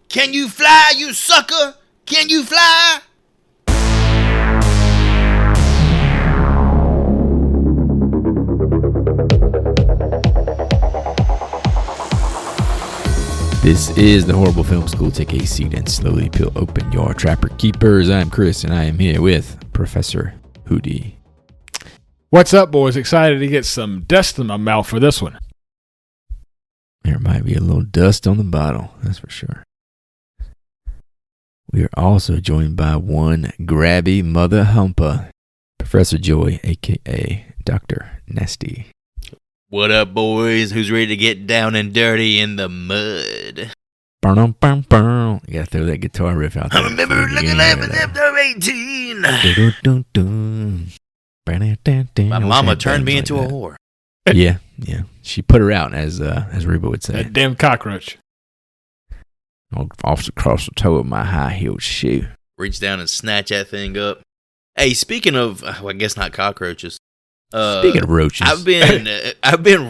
Can you fly, you sucker? Can you fly? This is the Horrible Film School. Take a seat and slowly peel open your Trapper Keepers. I'm Chris, and I am here with Professor Hootie. What's up, boys? Excited to get some dust in my mouth for this one. There might be a little dust on the bottle, that's for sure. We are also joined by one grabby mother humper, Professor Joy, a.k.a. Dr. Nasty. What up, boys? Who's ready to get down and dirty in the mud? You gotta throw that guitar riff out there. I remember looking at episode 18. My mama turned me into a whore. Yeah. She put her out, as Reba would say. That damn cockroach. Off across the toe of my high-heeled shoe. Reach down and snatch that thing up. Hey, speaking of, I guess not cockroaches. Speaking of roaches, I've been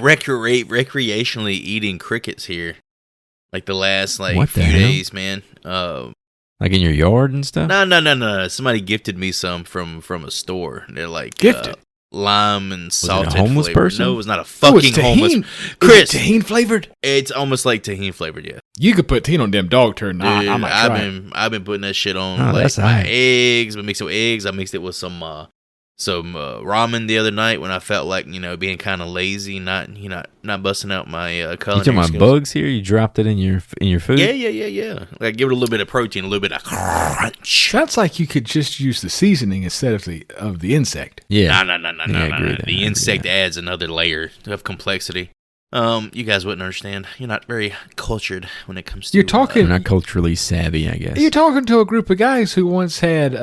recreationally eating crickets here, like the last few days, man. Like in your yard and stuff. No. Somebody gifted me some from a store. They're like gifted lime and salted. Was it a homeless flavor. person? No, it was not a fucking homeless. Chris, tahini flavored. It's almost like tahini flavored. Yeah, you could put tahini on them dog turd. Nah, dude, I'm not trying. I've been putting that shit on my eggs. But mixed it with eggs. I mixed it with some ramen the other night when I felt like, being kind of lazy, not busting out my culinary skills. You talking about bugs here? You dropped it in your food? Yeah. Like give it a little bit of protein, a little bit of crunch. Sounds like you could just use the seasoning instead of the insect. Yeah. No. The insect adds another layer of complexity. You guys wouldn't understand. You're not very cultured when it comes to... You're not culturally savvy, I guess. You're talking to a group of guys who once had,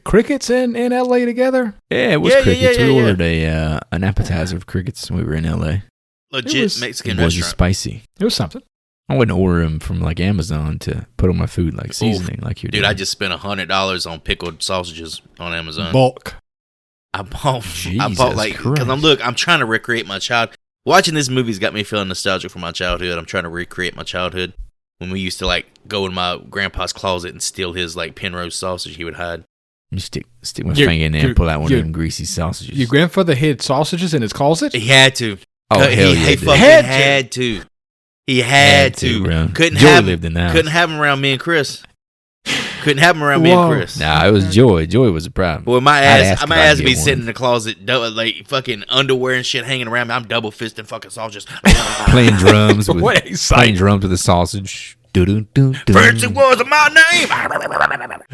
crickets in L.A. together? Yeah, it was crickets. We ordered an appetizer of crickets when we were in L.A. Legit Mexican restaurant. It was spicy. It was something. I wouldn't order them from Amazon to put on my food like seasoning like you do. Dude, I just spent $100 on pickled sausages on Amazon. Bulk. I bought because I'm trying to recreate my child. Watching this movie's got me feeling nostalgic for my childhood. I'm trying to recreate my childhood when we used to go in my grandpa's closet and steal his Penrose sausage he would hide. You stick my finger in there and pull out one of them greasy sausages. Your grandfather hid sausages in his closet? He had to. Oh, hell yeah. He fucking had to. He had to. Bro. Couldn't lived in the house. Couldn't have him around me and Chris. Couldn't have him around me and Chris. Nah, it was Joy. Joy was a problem. Well, my ass be sitting in the closet, fucking underwear and shit hanging around me. I'm double fisting fucking sausages. Playing drums with the sausage. First it was my name.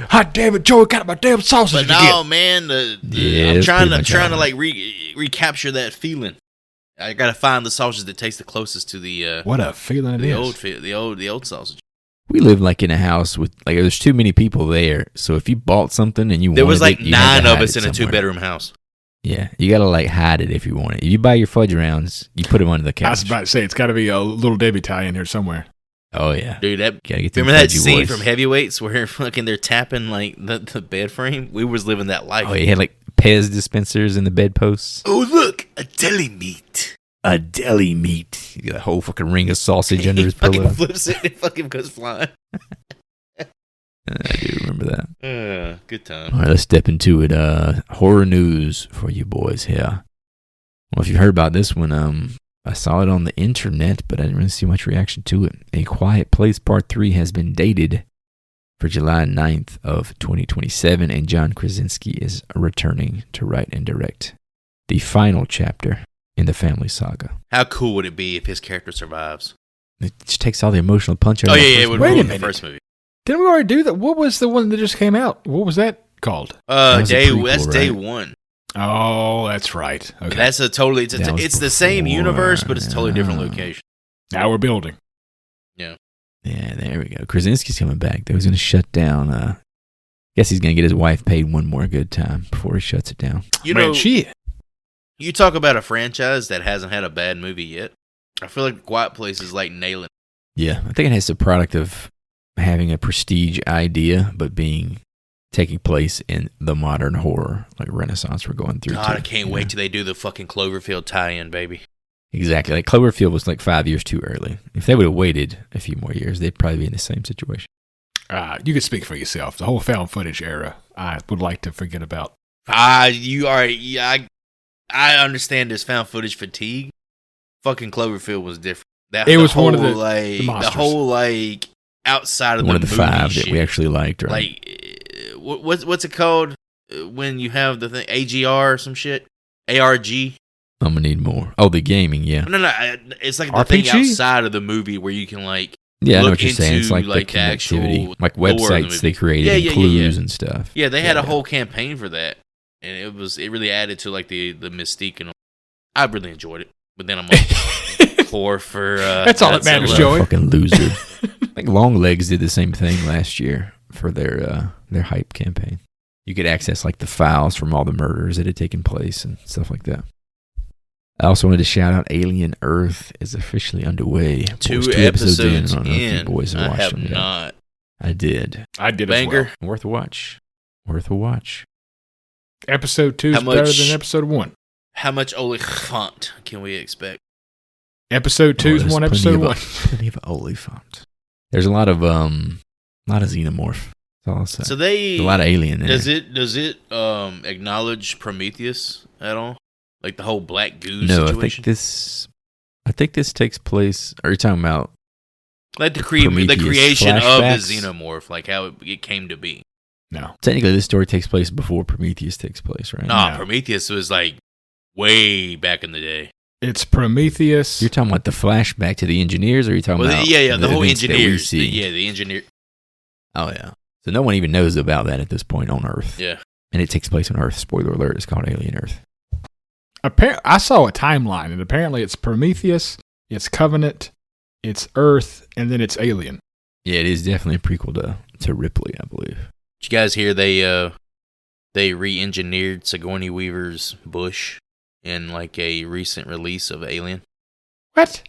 Hot damn it, Joey got my damn sausage. But no, man, I'm trying to recapture that feeling. I gotta find the sausage that tastes the closest to the what a feeling it is. The old sausage. We live in a house with there's too many people there. So if you bought something and there was 9 of us in a 2-bedroom house. Yeah, you gotta hide it if you want it. If you buy your fudge rounds, you put them under the couch. I was about to say it's got to be a Little Debbie tie in here somewhere. Oh yeah, dude. Remember that scene from Heavyweights where they're tapping the bed frame? We was living that life. Oh, you had Pez dispensers in the bedposts. Oh look, a deli meat. A deli meat. You got a whole fucking ring of sausage under his pillow. Fucking flips it and it fucking goes flying. I do remember that. Good time. All right, let's step into it. Horror news for you boys here. Well, if you heard about this one, I saw it on the internet, but I didn't really see much reaction to it. A Quiet Place Part 3 has been dated for July 9th of 2027, and John Krasinski is returning to write and direct the final chapter in the family saga. How cool would it be if his character survives? It just takes all the emotional punch out of it would ruin the first movie. Didn't we already do that? What was the one that just came out? What was that called? That's day one. Oh, that's right. Okay. That's it's the same universe, but it's a totally different location. Now we're building. Yeah. Yeah, there we go. Krasinski's coming back. They was going to shut down. Guess he's going to get his wife paid one more good time before he shuts it down. You talk about a franchise that hasn't had a bad movie yet. I feel like Quiet Place is nailing. Yeah, I think it has the product of having a prestige idea, but taking place in the modern horror renaissance we're going through. God, I can't wait till they do the fucking Cloverfield tie-in, baby. Exactly. Like Cloverfield was like 5 years too early. If they would have waited a few more years, they'd probably be in the same situation. You can speak for yourself. The whole found footage era, I would like to forget about. You are. Yeah, I understand there's found footage fatigue. Fucking Cloverfield was different. It was one of the monsters. The whole like outside of one the of the movie 5 shit. that we actually liked, right? Like, what's it called when you have the thing AGR or some shit? ARG. I'm gonna need more. Oh, the gaming, yeah. No. It's like the RPG? thing outside of the movie where you can like. Yeah, I know look what you're saying. It's like like the the actual connectivity, like lore of the websites movie. they created, Yeah, and clues and stuff. Yeah, they had a whole campaign for that, and it really added to like the mystique, and I really enjoyed it. But then I'm like poor for That's all that matters, You're Joey. a fucking loser. I think Longlegs did the same thing last year for their hype campaign. You could access like the files from all the murders that had taken place and stuff like that. I also wanted to shout out Alien Earth is officially underway. Two episodes in. I episodes don't know if you in. boys have I watched have them yet. not. I did. I did Banger. as well. Worth a watch. Worth a watch. Episode 2 is better than episode 1. How much Oliphant can we expect? Episode 2 is there's one. plenty Episode of 1. Plenty of Oliphant. There's a lot of xenomorph. That's all I'll say. So there's a lot of alien in Does there. it acknowledge Prometheus at all? Like the whole black goo No, situation? I think this takes place. Are you talking about like the Prometheus creation of the flashbacks? xenomorph, like how it came to be. No. Technically, this story takes place before Prometheus takes place, right? Nah, No. Prometheus was like way back in the day. It's Prometheus. You're talking about the flashback to the engineers, or are you talking about the whole events that we engineers. see? The engineer. Oh, yeah. So no one even knows about that at this point on Earth. Yeah. And it takes place on Earth. Spoiler alert, it's called Alien Earth. I saw a timeline, and apparently it's Prometheus, it's Covenant, it's Earth, and then it's Alien. Yeah, it is definitely a prequel to Ripley, I believe. Did you guys hear they re-engineered Sigourney Weaver's bush in like a recent release of Alien? What?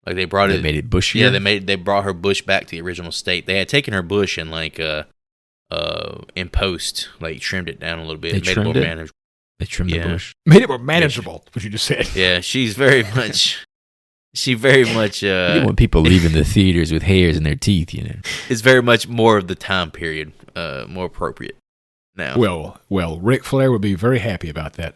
Like they brought They it. made it bushier? Yeah, they brought her bush back to the original state. They had taken her bush and like in post, like trimmed it down a little bit. They made trimmed it more it? manageable. They trimmed the bush. Made it more manageable, what you just said. Yeah, she's very much. She very much. You don't want people leaving the theaters with hairs in their teeth, you know. It's very much more of the time period, more appropriate now. Well, Ric Flair would be very happy about that.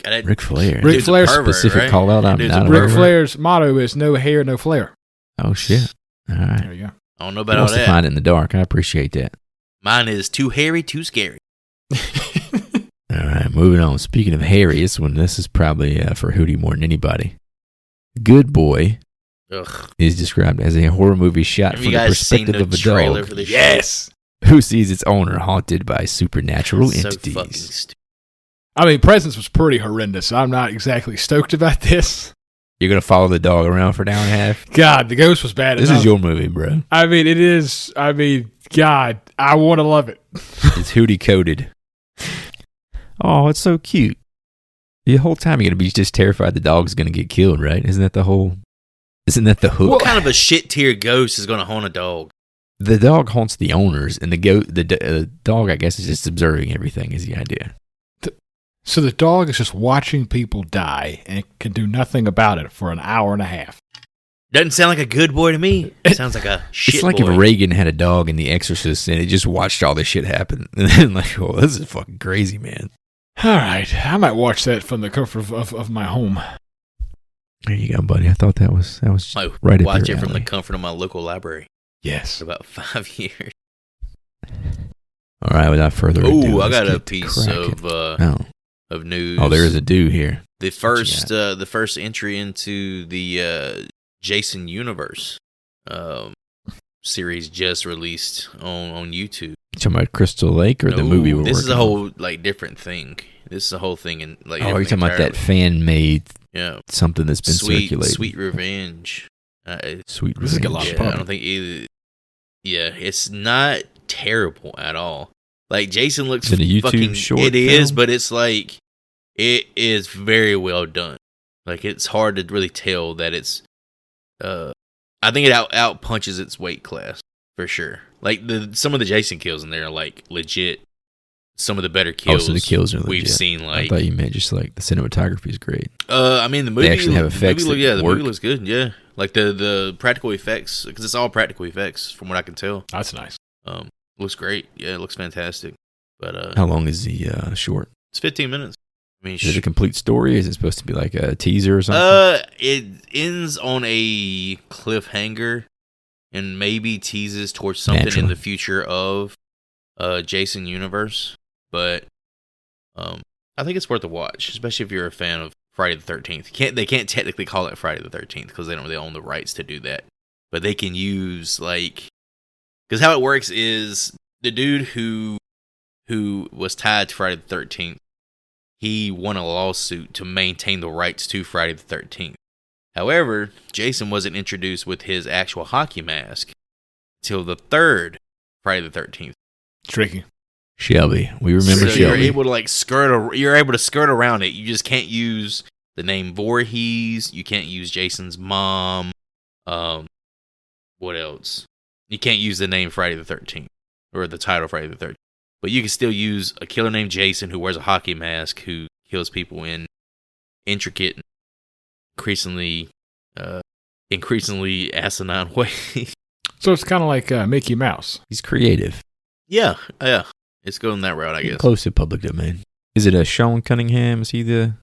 Ric Flair. Ric Flair's specific call out. I'm not Ric Flair's motto is no hair, no flair. Oh, shit. All right. There you go. I don't know He about all wants to that. find it in the dark. I appreciate that. Mine is too hairy, too scary. All right, moving on. Speaking of hairy, this is probably for Hootie more than anybody. Good Boy Ugh. is described as a horror movie shot Have from you the guys seen perspective the of a trailer dog for this? Yes. who sees its owner haunted by supernatural So entities. fucking stupid. I mean, Presence was pretty horrendous. I'm not exactly stoked about this. You're going to follow the dog around for an hour and a half? God, the ghost was bad This enough. is your movie, bro. I mean, it is. I mean, God, I want to love it. It's Hootie coded. Oh, it's so cute. The whole time you're going to be just terrified the dog's going to get killed, right? Isn't that the hook? What kind of a shit tier ghost is going to haunt a dog? The dog haunts the owners, and the dog, I guess, is just observing everything is the idea. So the dog is just watching people die and can do nothing about it for an hour and a half. Doesn't sound like a good boy to me. It sounds like a shit It's like boy. if Reagan had a dog in The Exorcist, and it just watched all this shit happen. And then like, oh, this is fucking crazy, man. All right, I might watch that from the comfort of my home. There you go, buddy. I thought that was I right up watch your it from the alley. comfort of my local library Yes. for about 5 years. All right, without further ado, Ooh, I let's got a get to piece cracking. of news. Oh, there is a do here. the first entry into the Jason Universe series just released on YouTube. You talking about Crystal Lake or the movie we're This is working a on? whole like different thing. This is a whole thing in like. Oh, are you talking about that entirely. fan-made Yeah, something that's been circulated? Sweet Revenge. Sweet This is Revenge. a lot of Yeah, fun. I don't think either. Yeah, it's not terrible at all. Like Jason looks Is it a YouTube fucking. short It is, film? but it's like it is very well done. Like it's hard to really tell that it's. I think it out punches its weight class for sure. Like some of the Jason kills in there are like legit some of the better kills. So the kills are legit. We've seen. Like, I thought you meant just like the cinematography is great. I mean, the movie they actually have effects. The movie looks good. Yeah, like the practical effects, because it's all practical effects from what I can tell. That's nice. Looks great. Yeah, it looks fantastic. But how long is the short? It's 15 minutes. I mean, is it a complete story? Is it supposed to be like a teaser or something? It ends on a cliffhanger and maybe teases towards something in the future of Jason universe. But I think it's worth a watch, especially if you're a fan of Friday the 13th. They can't technically call it Friday the 13th because they don't really own the rights to do that. But they can use because how it works is the dude who was tied to Friday the 13th, he won a lawsuit to maintain the rights to Friday the 13th. However, Jason wasn't introduced with his actual hockey mask till the third Friday the 13th. Tricky. Shelby. We remember Shelby. You're able to you're able to skirt around it. You just can't use the name Voorhees. You can't use Jason's mom. What else? You can't use the name Friday the 13th or the title Friday the 13th. But you can still use a killer named Jason who wears a hockey mask who kills people in intricate, increasingly asinine ways. So it's kind of like Mickey Mouse. He's creative. Yeah. It's going that route, I guess. Close to public domain. Is it Sean Cunningham? Is he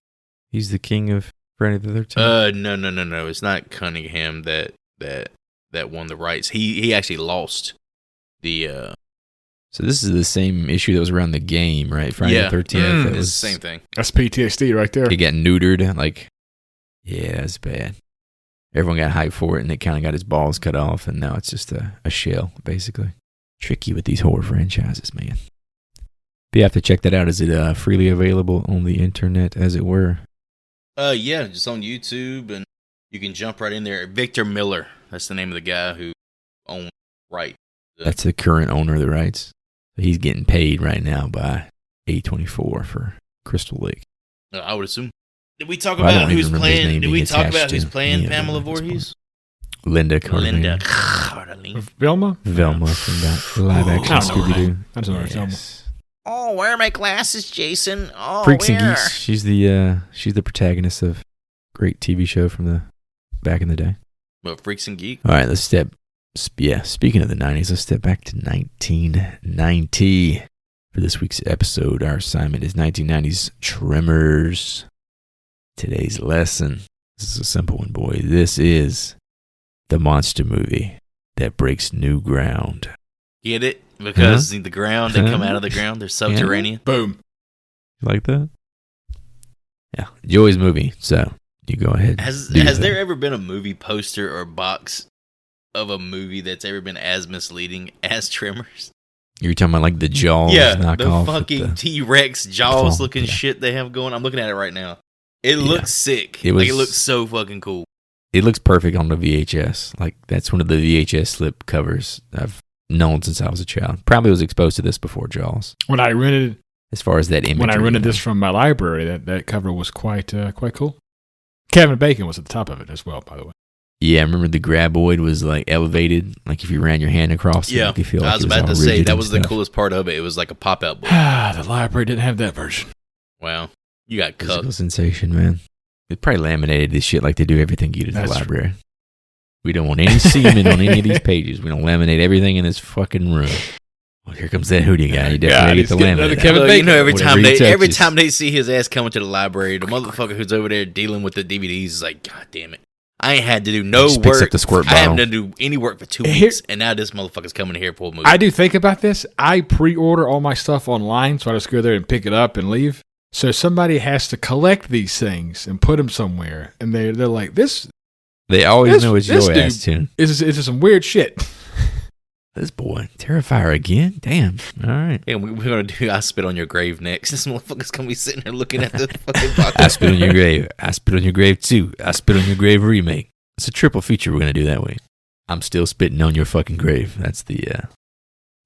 he's the king of Friday the 13th? No. It's not Cunningham that won the rights. He actually lost the. So this is the same issue that was around the game, right? Friday the 13th. It's the same thing. That's PTSD right there. He got neutered. Yeah, that's bad. Everyone got hyped for it, and it kind of got his balls cut off, and now it's just a shell, basically. Tricky with these horror franchises, man. But you have to check that out. Is it freely available on the internet, as it were? Yeah, just on YouTube, and you can jump right in there. Victor Miller, that's the name of the guy who owned rights. That's the current owner of the rights. He's getting paid right now by A24 for Crystal Lake. I would assume. Did we talk about who's playing? Did we talk about who's playing Pamela Voorhees? Linda Cardellini. Velma from that live action Scooby-Doo. I don't know Velma. Oh, where are my glasses, Jason? Oh, Freaks and Geeks. She's the protagonist of a great TV show from the back in the day. What, Freaks and Geeks? All right, let's speaking of the 90s, let's step back to 1990. For this week's episode, our assignment is 1990's Tremors. Today's lesson, this is a simple one, boy. This is the monster movie that breaks new ground. Get it? Because the ground, they come out of the ground. They're subterranean. Yeah. Boom. You like that? Yeah. Joey's movie, so you go ahead. Has there ever been a movie poster or box of a movie that's ever been as misleading as Tremors? You're talking about like the Jaws knockoff? The fucking T-Rex Jaws looking shit they have going. I'm looking at it right now. It looks sick. It looks so fucking cool. It looks perfect on the VHS. Like, that's one of the VHS slip covers I've known since I was a child. Probably was exposed to this before Jaws. As far as that imagery. When I rented this from my library, that cover was quite cool. Kevin Bacon was at the top of it as well, by the way. Yeah, I remember the graboid was like elevated. Like if you ran your hand across it, you could feel like I was about to say, that was the coolest part of it. It was like a pop-out book. The library didn't have that version. Wow. You got cut. Physical sensation, man. They probably laminated this shit like they do everything you do at the library. True. We don't want any semen on any of these pages. We don't laminate everything in this fucking room. Well, here comes that Hootie guy. You definitely get the laminate. Kevin Bacon. Every time they see his ass coming to the library, the motherfucker who's over there dealing with the DVDs is like, God damn it. I ain't had to do no work. Picks up the squirt bottle. I haven't had to do any work for 2 weeks, and now this motherfucker's coming here for a movie. I do think about this. I pre-order all my stuff online, so I just go there and pick it up and leave. So somebody has to collect these things and put them somewhere, and they're like, this. They always know it's your ass tune. It's just some weird shit. This boy, Terrifier again? Damn. All right. Yeah, we're going to do I Spit on Your Grave next. This motherfucker's going to be sitting there looking at the fucking box. I Spit on Your Grave. I Spit on Your Grave 2. I Spit on Your Grave remake. It's a triple feature we're going to do that way. I'm still spitting on your fucking grave. That's the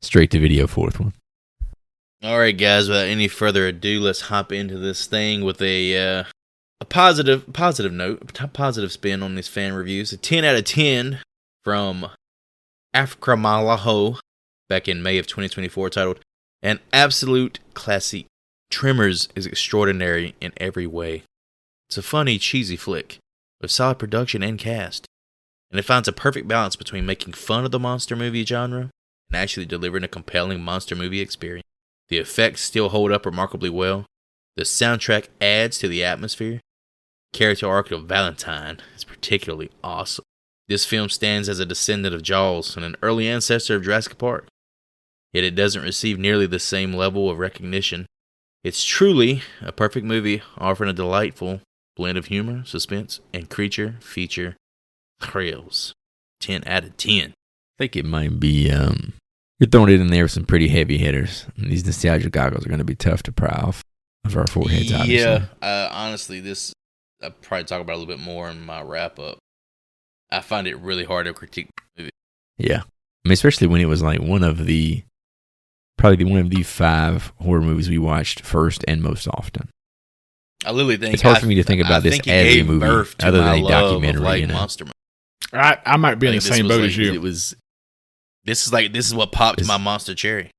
straight to video fourth one. All right, guys, without any further ado, let's hop into this thing with a positive note, a positive spin on these fan reviews. A 10 out of 10 from Africa Malaho back in May of 2024, titled An absolute classic. Tremors is extraordinary in every way. It's a funny, cheesy flick with solid production and cast, and it finds a perfect balance between making fun of the monster movie genre and actually delivering a compelling monster movie experience. The effects still hold up remarkably well. The soundtrack adds to the atmosphere. Character arc of Valentine is particularly awesome. This film stands as a descendant of Jaws and an early ancestor of Jurassic Park. Yet it doesn't receive nearly the same level of recognition. It's truly a perfect movie, offering a delightful blend of humor, suspense, and creature feature thrills. 10 out of 10. I think it might be, you're throwing it in there with some pretty heavy hitters. And these nostalgia goggles are going to be tough to pry off of our foreheads, obviously. Yeah, honestly, I'll probably talk about it a little bit more in my wrap-up. I find it really hard to critique the movie. Yeah. I mean, especially when it was like one of the 5 horror movies we watched first and most often. I literally think it's hard for me to think about this as a movie other than a documentary. Monster. I might be in the same boat as you. This is what popped my monster cherry.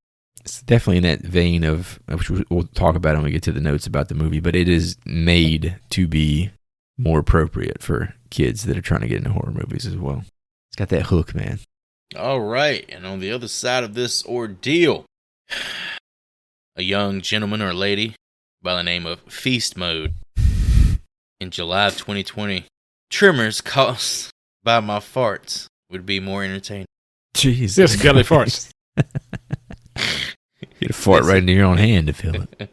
It's definitely in that vein of which we'll talk about when we get to the notes about the movie, but it is made to be more appropriate for kids that are trying to get into horror movies as well. It's got that hook, man. All right, and on the other side of this ordeal, a young gentleman or lady by the name of Feast Mode. In July of 2020, Tremors caused by my farts would be more entertaining. Jesus. Just skelly farts. Get a fart right into your own hand to feel it.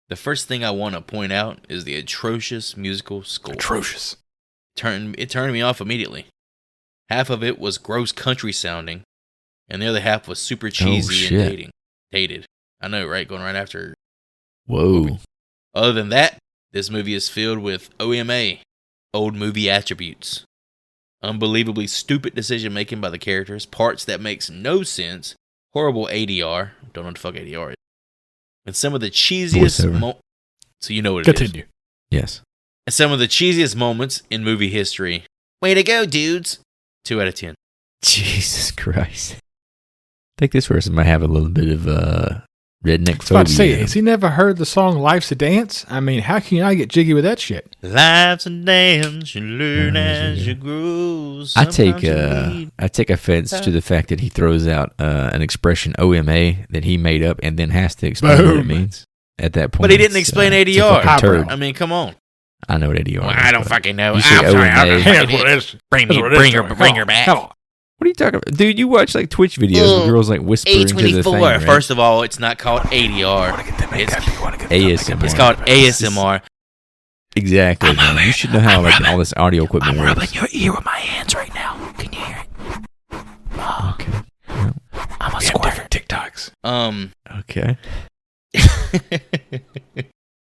The first thing I want to point out is the atrocious musical score. Atrocious. It turned me off immediately. Half of it was gross country sounding, and the other half was super cheesy and dated. I know, right? Going right after. Whoa. Other than that, this movie is filled with OMA, old movie attributes. Unbelievably stupid decision making by the characters, parts that makes no sense, horrible ADR, don't know what the fuck ADR is, and some of the cheesiest so you know what it Continue. is. Yes. And some of the cheesiest moments in movie history. Way to go, dudes. 2 out of 10. Jesus Christ. I think this person might have a little bit of redneck phobia. I was about to say, has he never heard the song Life's a Dance? I mean, how can you not get jiggy with that shit? Life's a dance, you learn as you grow. I take offense to the fact that he throws out an expression OMA that he made up and then has to explain what it means at that point. But he didn't explain ADR. I mean, come on. I know what ADR is. Well, I don't fucking know. I'm sorry. Bring her back. Come on. What are you talking about? Dude, you watch like Twitch videos where girls like whisper into the thing, right? First of all, it's not called ADR. It's ASMR. It's called ASMR. Exactly. Man. You should know how like all this audio equipment works. I'm rubbing your ear with my hands right now. Can you hear it? Oh, okay. Yeah. I'm a squirter. TikToks. Okay.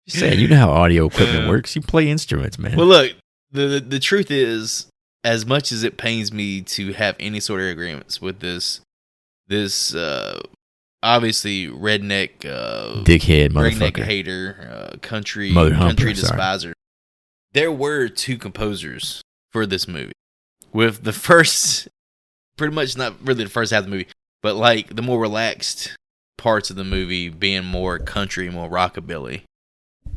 Just saying, you know how audio equipment works. You play instruments, man. Well, look, the truth is, as much as it pains me to have any sort of agreements with this obviously redneck dickhead redneck motherfucker, hater, country despiser, there were 2 composers for this movie. With the first, pretty much not really the first half of the movie, but like the more relaxed parts of the movie being more country, more rockabilly,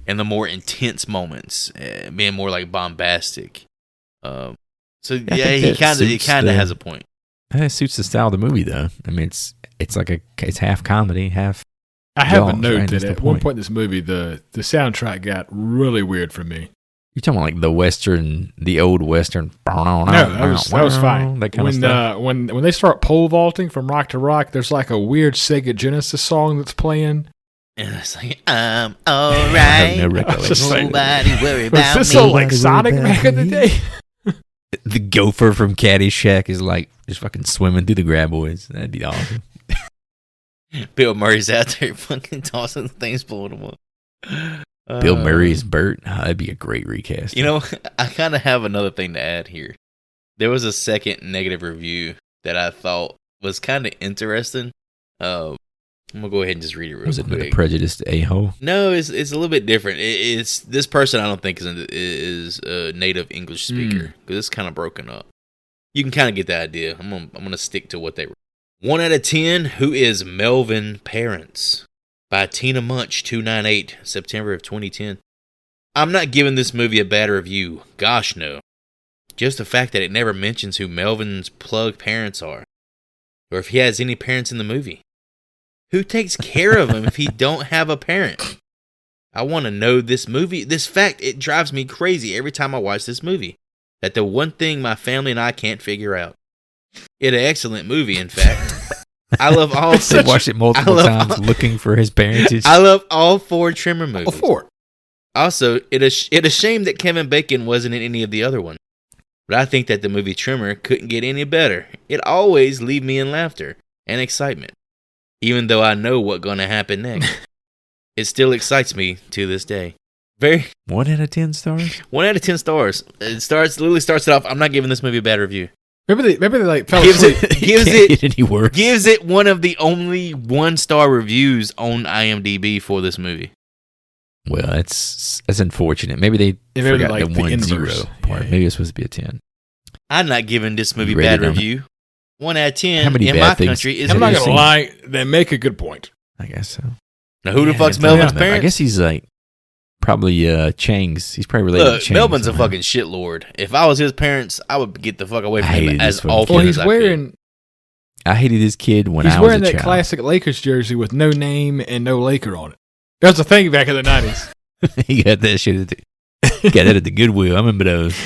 and the more intense moments being more like bombastic. So yeah, he kind of has a point. That suits the style of the movie, though. I mean, it's like it's half comedy, half. I have a note that at one point in this movie, the soundtrack got really weird for me. You're talking about like the old Western. No, that was fine. That kind of stuff. When they start pole vaulting from rock to rock, there's like a weird Sega Genesis song that's playing. And it's like, I'm all right. Nobody worry about me. Was this so like Sonic back in the day? The gopher from Caddyshack is like just fucking swimming through the graboids. That'd be awesome. Bill Murray's out there fucking tossing things, blowing them up. Bill Murray's Bert. Oh, that'd be a great recast. You know, I kind of have another thing to add here. There was a second negative review that I thought was kind of interesting. I'm gonna go ahead and just read it real quick. Was it the prejudiced a-hole? No, it's a little bit different. It's this person I don't think is a native English speaker because it's kind of broken up. You can kind of get the idea. I'm gonna stick to what they wrote. 1 out of 10. Who is Melvin Parents? by Tina Munch 298, September of 2010. I'm not giving this movie a bad review. Gosh, no. Just the fact that it never mentions who Melvin's plug parents are, or if he has any parents in the movie. Who takes care of him if he don't have a parent? I want to know this movie. This fact, it drives me crazy every time I watch this movie. That the one thing my family and I can't figure out. It's an excellent movie, in fact. I love all. I've watched it multiple times, looking for his parentage. I love all 4 Tremor movies. All 4. Also, it a shame that Kevin Bacon wasn't in any of the other ones. But I think that the movie Tremor couldn't get any better. It always leaves me in laughter and excitement, even though I know what's going to happen next. It still excites me to this day. 1 out of 10 stars. 1 out of 10 stars. It literally starts it off. I'm not giving this movie a bad review. Maybe they like fell gives asleep. Gives it one of the only 1-star reviews on IMDb for this movie. Well, that's unfortunate. Maybe they forgot the 1-0 part. Maybe it's supposed to be a 10. I'm not giving this movie a bad review. 1 out of 10 How many in bad my things country is. I'm not gonna lie. They make a good point. I guess so. Now, who the fuck's Melvin's parents? I guess he's like probably Chang's. He's probably related to Chang's. Melvin's a fucking shitlord. If I was his parents, I would get the fuck away from him as often as I could. I hated this kid when I was a child. He's wearing that classic Lakers jersey with no name and no Laker on it. That was a thing back in the 90s. He got that shit. Got that at the Goodwill. I remember those.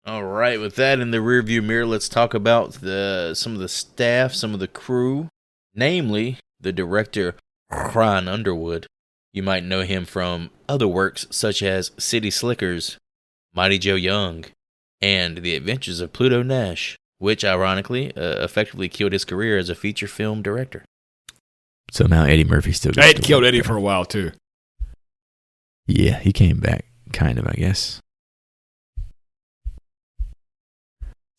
All right, with that in the rearview mirror, let's talk about some of the staff, some of the crew, namely the director, Ron Underwood. You might know him from other works such as City Slickers, Mighty Joe Young, and The Adventures of Pluto Nash, which ironically effectively killed his career as a feature film director. Somehow Eddie Murphy still gets to killed Eddie for a while too. Yeah, he came back, kind of, I guess.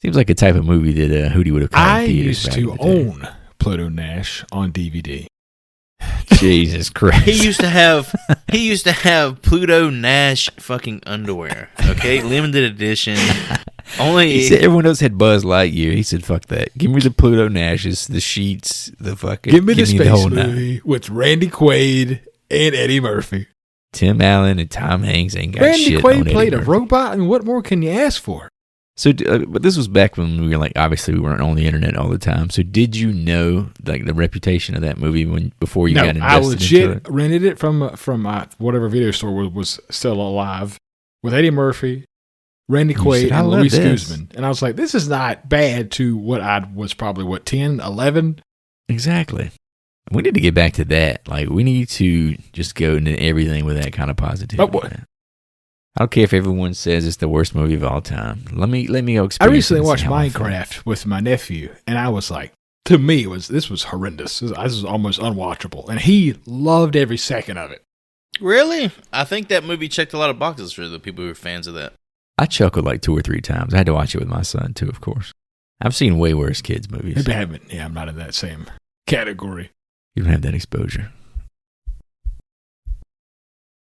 Seems like a type of movie that Hootie would have caught. I used to own Pluto Nash on DVD. Jesus Christ! He used to have Pluto Nash fucking underwear. Okay, limited edition. He said everyone else had Buzz Lightyear. He said, "Fuck that! Give me the Pluto Nashes, the sheets, the fucking. Give me the space movie with Randy Quaid and Eddie Murphy. Tim Allen and Tom Hanks ain't got Randy shit Quaid on Eddie played Murphy. a robot, and what more can you ask for? So, but this was back when we were like, obviously, we weren't on the internet all the time. So, did you know like the reputation of that movie before you got invested I legit into it? rented it from whatever video store was still alive with Eddie Murphy, Randy Quaid, and Luis Guzman. And I was like, this is not bad to what I was probably, 10, 11? Exactly. We need to get back to that. Like, we need to just go into everything with that kind of positivity. Oh, boy. I don't care if everyone says it's the worst movie of all time. Let me go experience. I recently watched Minecraft with my nephew, and I was like, to me, this was horrendous. This was almost unwatchable, and he loved every second of it. Really? I think that movie checked a lot of boxes for the people who are fans of that. I chuckled like 2 or 3 times. I had to watch it with my son too, of course. I've seen way worse kids movies. Maybe I haven't. Yeah, I'm not in that same category. You don't have that exposure.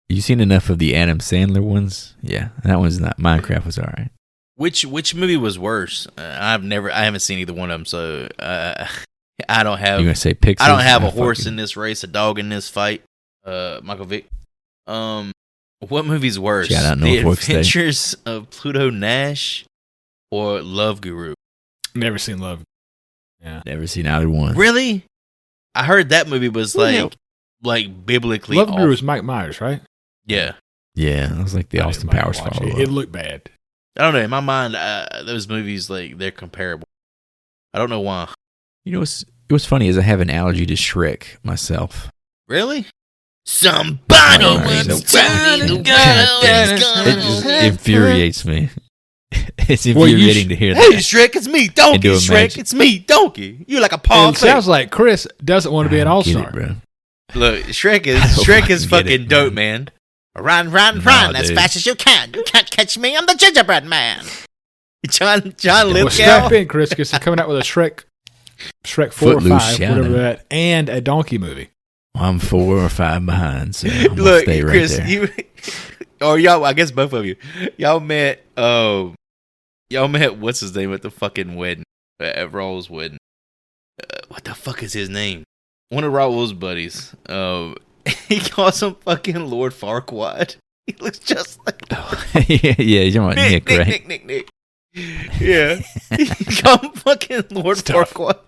You seen enough of the Adam Sandler ones? Yeah, that one's not. Minecraft was all right. Which movie was worse? I haven't seen either one of them, so I don't have. You gonna say Pixels? I don't have a horse in this race, a dog in this fight. Michael Vick. What movie's worse? Shout out The Norfolk State. Adventures of Pluto Nash or Love Guru? Never seen Love. Yeah, never seen either one. Really? I heard that movie was like biblically. Love Guru was Mike Myers, right? Yeah. Yeah, it was like the Austin Powers follow-up. It looked bad. I don't know. In my mind, those movies they're comparable. I don't know why. You know what's funny is I have an allergy to Shrek myself. Really? Somebody was trying to go. It just infuriates me. It's infuriating to hear that. Hey, Shrek, it's me, Donkey. Shrek, it's me, Donkey. You like a paw. It sounds like Chris doesn't want to be an all-star. Look, Shrek is fucking dope, man. Run, as fast as you can. You can't catch me. I'm the gingerbread man. John Lithgow. Well, strap in, Chris, because he's coming out with a Shrek 4 or 5, whatever that, and a donkey movie. I'm 4 or 5 behind, so I'm look, stay right Chris, there. or y'all, I guess both of you, y'all met what's his name at the fucking wedding, at Raw's wedding. What the fuck is his name? one of Raul's buddies, he calls him fucking Lord Farquaad. He looks just like yeah, you're talking about Nick, right? Nick. Yeah, he called him fucking Lord Farquaad.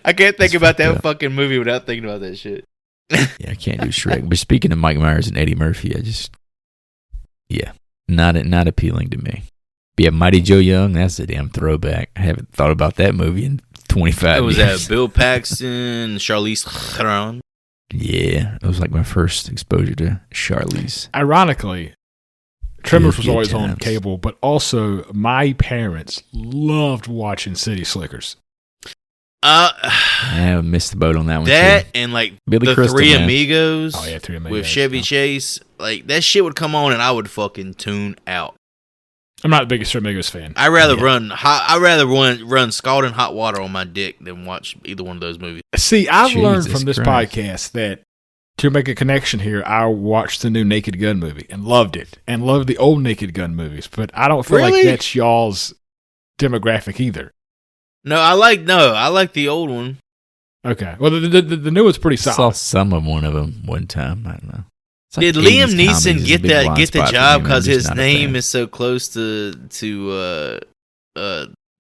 I can't think about that fucking movie without thinking about that shit. Yeah, I can't do Shrek. But speaking of Mike Myers and Eddie Murphy, not appealing to me. But yeah, Mighty Joe Young, that's a damn throwback. I haven't thought about that movie in 25 years. Was that Bill Paxton, Charlize Theron? Yeah, it was like my first exposure to Charlize. Ironically, Tremors was always on cable, but also my parents loved watching City Slickers. I missed the boat on that one. That too. And like Billy the Crystal, Three man. Amigos. Oh yeah, Three Amigos with Chevy Chase. Like that shit would come on and I would fucking tune out. I'm not the biggest Three Amigos fan. I'd rather run scalding hot water on my dick than watch either one of those movies. See, I've learned from this podcast that to make a connection here, I watched the new Naked Gun movie and loved it, and loved the old Naked Gun movies. But I don't feel like that's y'all's demographic either. No, I like the old one. Okay, well the new one's pretty solid. I saw some of one of them one time. I don't know. Like did Liam Neeson get the job because his name is so close to the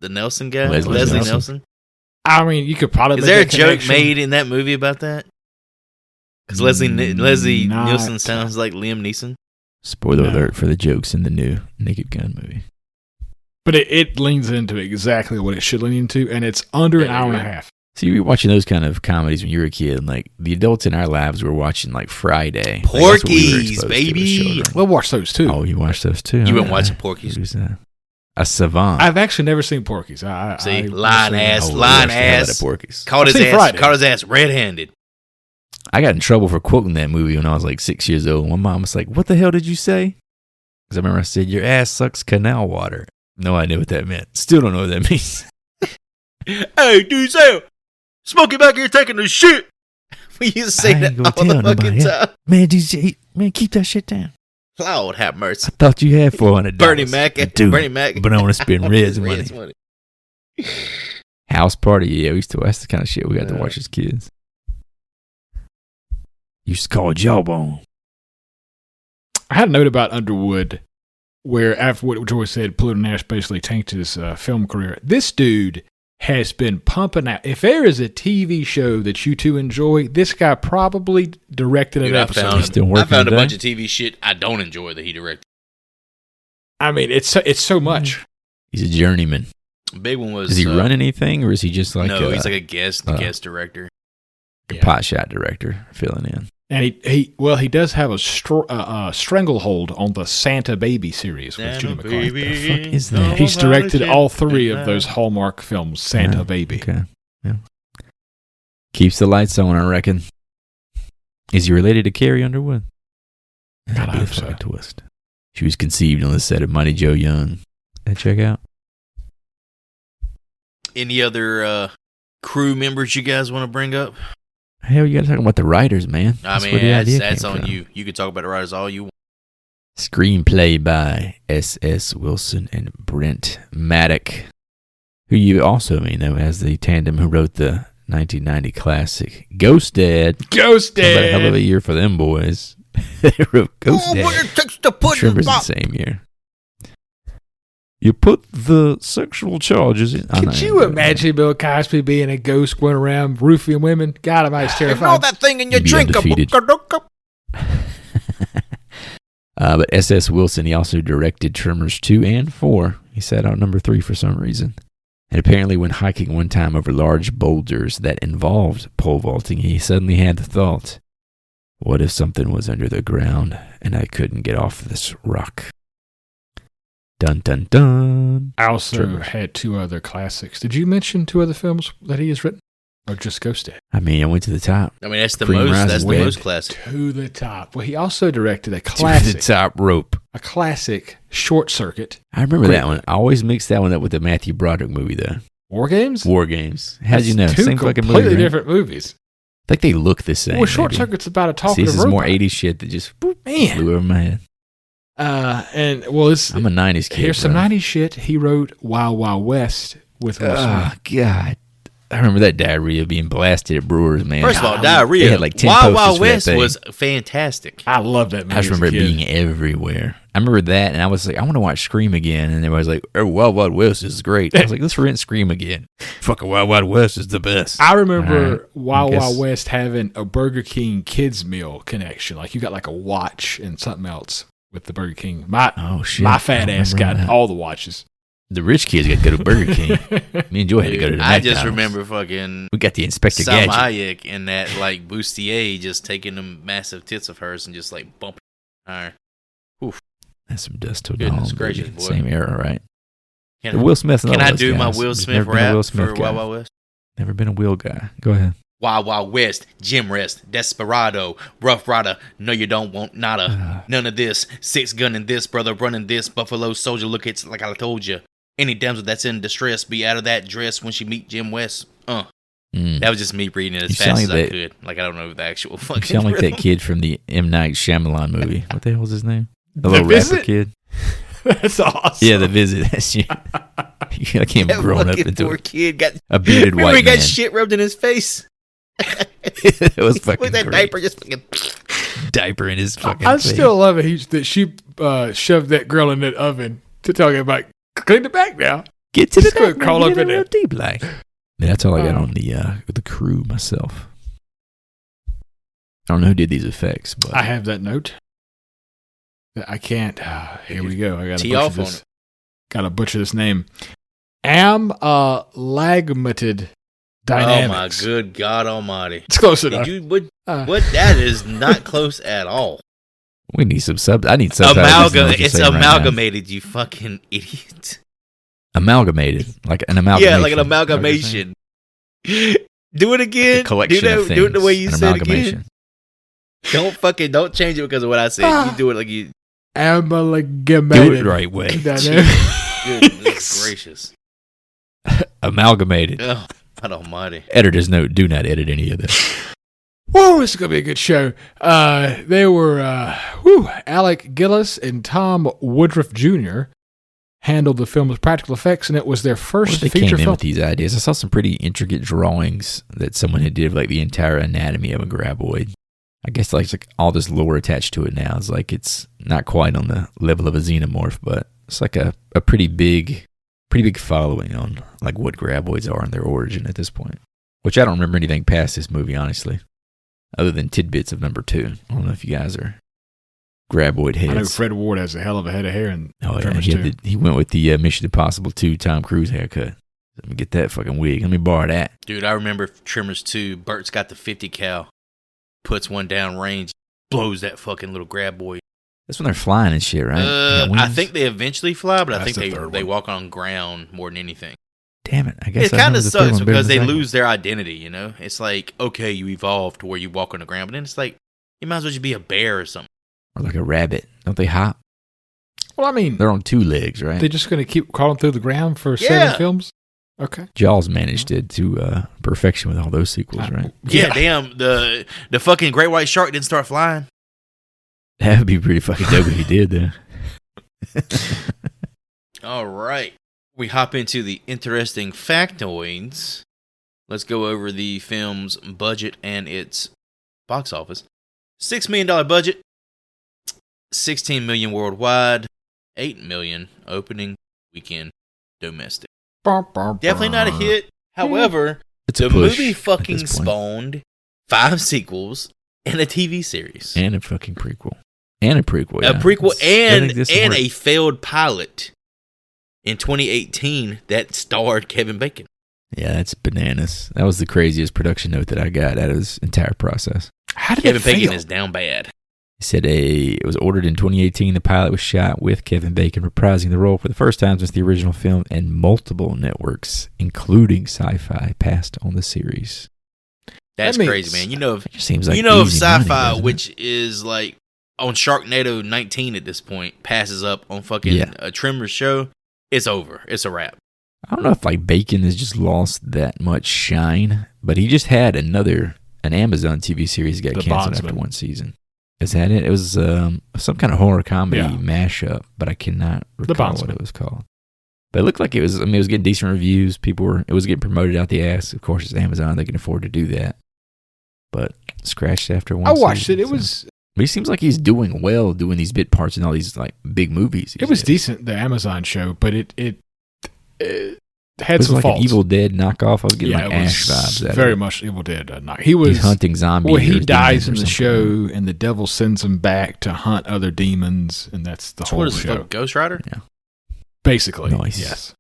Nelson guy, Leslie Nelson? I mean, you could probably. Is there a joke made in that movie about that? Because Leslie Nielsen sounds like Liam Neeson. Spoiler alert for the jokes in the new Naked Gun movie. But it leans into exactly what it should lean into, and it's under an hour and a half. So you were watching those kind of comedies when you were a kid, and like the adults in our lives were watching like Friday. Porky's, baby. We'll watch those too. Oh, you watched those too? You been watching Porky's? Who's that? A savant. I've actually never seen Porky's. Lying ass. Porky's. Caught his ass red-handed. I got in trouble for quoting that movie when I was like 6 years old. My mom was like, "What the hell did you say?" Because I remember I said, "Your ass sucks canal water." No idea what that meant. Still don't know what that means. Hey, dude, Sam, Smokey back here taking the shit. We used to say that all the fucking time. Man, DJ, keep that shit down. Lord have mercy. I thought you had $400. Bernie Mac. But I want to spend Red's money. House party, yeah, we used to. That's the kind of shit we got to watch as kids. Used to call it Jawbone. I had a note about Underwood where, after what Joy said, Pluto Nash basically tanked his film career. This dude has been pumping out. If there is a TV show that you two enjoy, this guy probably directed an episode. I found a bunch of TV shit I don't enjoy that he directed. I mean, it's so much. He's a journeyman. Big one was. Does he run anything, or is he just like? No, he's like a guest director. A pot shot director filling in. And he does have a stranglehold on the Santa Baby series with Judy McCarthy. What the fuck is that? He's directed all three of those Hallmark films, Santa Baby. Okay. Yeah. Keeps the lights on, I reckon. Is he related to Carrie Underwood? God, I hope so. Twist. She was conceived on the set of Mighty Joe Young. That check out? Any other crew members you guys want to bring up? Hell, you got to talk about the writers, man. That's on you. You can talk about the writers all you want. Screenplay by S.S. Wilson and Brent Maddock, who you also may know as the tandem who wrote the 1990 classic Ghost Dad. Ghost Dad! About a hell of a year for them boys. They wrote Ghost Dad. Tremors the same year. You put the sexual charges in. Could you imagine Bill Cosby being a ghost going around roofing women? God, I might terrifying. You know that thing in your drink. But S.S. Wilson, he also directed Tremors 2 and 4. He sat out number 3 for some reason. And apparently when hiking one time over large boulders that involved pole vaulting, he suddenly had the thought, what if something was under the ground and I couldn't get off this rock? Dun, dun, dun. I also had 2 other classics. Did you mention 2 other films that he has written? Or just Ghost Dad? I mean, I went to the top. I mean, that's the most classic. To the top. Well, he also directed a classic. To the top rope. A classic, Short Circuit. I remember that one. I always mix that one up with the Matthew Broderick movie, though. War Games? War Games. How'd you know? 2 Same fucking movie. Completely different movies. I think they look the same. Well, Short Circuit's about a talkative robot. This is more 80s shit that just flew over my head. I'm a 90s kid. Here's some 90s shit. He wrote Wild Wild West with Will Smith. Oh, God. I remember that diarrhea being blasted at Brewers, man. First of all, diarrhea. They had like 10 Wild posters Wild for that West thing. was fantastic. I love that movie. I just remember it being everywhere. I remember that, and I was like, I want to watch Scream again. And everybody's like, oh, Wild Wild West is great. I was like, let's rent Scream again. Fucking Wild Wild West is the best. I remember Wild Wild West having a Burger King kids meal connection. Like you got like a watch and something else with the Burger King. My fat ass got all the watches. The rich kids got to go to Burger King. Me and Joy had to go to the I McDonald's. just remember fucking... We got the Inspector Salma Gadget. Hayek and that, like, bustier just taking them massive tits of hers and just, like, bumping higher. Oof. That's some dust to Goodness gracious, boy. Same era, right? Can Will Smith. Can I do my Will Smith rap for Wild Wild West? Never been a Will guy. Go ahead. Wild Wild West, Gym Rest, Desperado, Rough Rider, no you don't want nada, none of this, 6 gun in this, brother running this, Buffalo Soldier, look it's like I told you. Any damsel that's in distress be out of that dress when she meet Jim West. That was just me reading it as fast as I could. Like I don't know the actual fucking. You sound like that kid from the M. Night Shyamalan movie. What the hell was his name? The little Visit? rapper kid. That's awesome. Yeah, The Visit. That's you. Like him grown up into poor kid got a bearded white man. He got shit rubbed in his face. It was fucking with that great. diaper just fucking Diaper in his fucking I face. still love it that she shoved that girl in that oven to tell him about clean the back now. Get to the Just gonna back, crawl man. up Get in real there. deep like. Yeah, that's all I got on the crew myself. I don't know who did these effects, but I have that note. I can't. Here we go. I got to Tee butcher off on this. it. Got to butcher this name. Amalgamated Dynamics. Oh my good God Almighty! It's close enough. What? That is not close at all. we need some sub. I need subtitles. It's amalgamated. You fucking idiot. Amalgamated, like an amalgamation. Yeah, like an amalgamation. Do it again. Like a collection of things. Do it the way you an said it again. Don't change it because of what I said. You do it like you. Amalgamated. Do it the right way. Dynamics. Goodness gracious. Amalgamated. Oh, God Almighty. Editor's note: do not edit any of this. Whoa, this is going to be a good show. They were Alec Gillis and Tom Woodruff Jr. handled the film's practical effects, and it was their first They feature came in film. with these ideas. I saw some pretty intricate drawings that someone had did, like the entire anatomy of a graboid. I guess like all this lore attached to it now is like it's not quite on the level of a xenomorph, but it's like a pretty big following on like what graboids are and their origin at this point. Which I don't remember anything past this movie, honestly, other than tidbits of number 2. I don't know if you guys are graboid heads. I know Fred Ward has a hell of a head of hair in Tremors 2. He went with the Mission Impossible 2 Tom Cruise haircut. Let me get that fucking wig. Let me borrow that. Dude, I remember Tremors 2. Bert's got the 50 cal, puts one down range, blows that fucking little graboid. That's when they're flying and shit, right? I think they eventually fly, but I That's think the third they one. walk on ground more than anything. Damn it. I guess It kind of sucks because they lose their identity, you know? It's like, okay, you evolve to where you walk on the ground, but then it's like, you might as well just be a bear or something. Or like a rabbit. Don't they hop? Well, I mean, They're on 2 legs, right? they're just going to keep crawling through the ground for 7 films? Okay. Jaws managed it to perfection with all those sequels, right? Yeah, damn, the fucking great white shark didn't start flying. That would be pretty fucking dope if he did, then. All right. We hop into the interesting factoids. Let's go over the film's budget and its box office. $6 million budget, $16 million worldwide, $8 million opening weekend domestic. Definitely not a hit. However, It's a the push movie at fucking this point. spawned 5 sequels and a TV series. And a fucking prequel. And a prequel, A prequel and and a failed pilot in 2018 that starred Kevin Bacon. Yeah, that's bananas. That was the craziest production note that I got out of this entire process. How did Kevin it fail? Bacon is down bad. He said it was ordered in 2018. The pilot was shot with Kevin Bacon reprising the role for the first time since the original film, and multiple networks, including Sci-Fi, passed on the series. That's That means- crazy, man. You know, It just seems like you know if easy money, Sci-Fi, doesn't it? which is like on Sharknado 19 at this point, passes up on fucking a Tremors show, it's over. It's a wrap. I don't know if like Bacon has just lost that much shine, but he just had an Amazon TV series got The canceled Bondsman. after 1 season. Is that it? It was some kind of horror comedy Yeah. mashup, but I cannot recall what Bondsman. it was called. But it looked like it was. I mean, it was getting decent reviews. It was getting promoted out the ass. Of course, it's Amazon; they can afford to do that. But scratched after one. I watched it. It so. was. But he seems like he's doing well, doing these bit parts in all these like big movies. It was decent, the Amazon show, but it had it was some like faults. an Evil Dead knockoff. I was getting like Ash vibes. Very much Evil Dead. He was he's hunting zombies. Well, he dies in the show, and the devil sends him back to hunt other demons, and that's the whole show. Ghost Rider? Yeah. Basically, nice. Yes.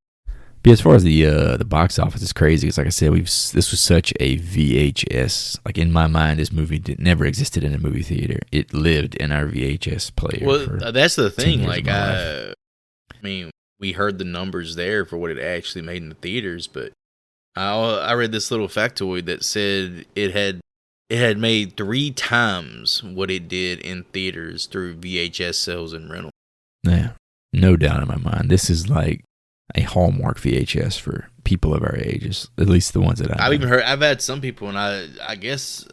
But as far as the box office, it's crazy. It's like I said, this was such a VHS. Like in my mind, this movie never existed in a movie theater. It lived in our VHS player. Well, that's the thing. Like, I mean, we heard the numbers there for what it actually made in the theaters, but I read this little factoid that said it had made 3 times what it did in theaters through VHS sales and rental. Yeah, no doubt in my mind. This is like a Hallmark VHS for people of our ages, at least the ones that I've even heard. I've had some people, and I guess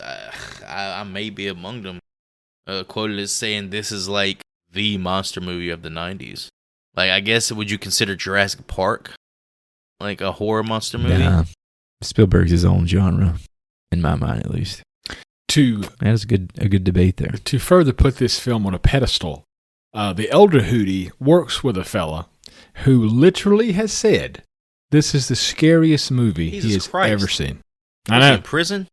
I may be among them, quoted as saying this is like the monster movie of the 90s. Like, I guess, would you consider Jurassic Park like a horror monster movie? Yeah, Spielberg's his own genre, in my mind at least. That's a good debate there. To further put this film on a pedestal, the elder Hootie works with a fella who literally has said, this is the scariest movie he has ever seen. I know. Is he in prison?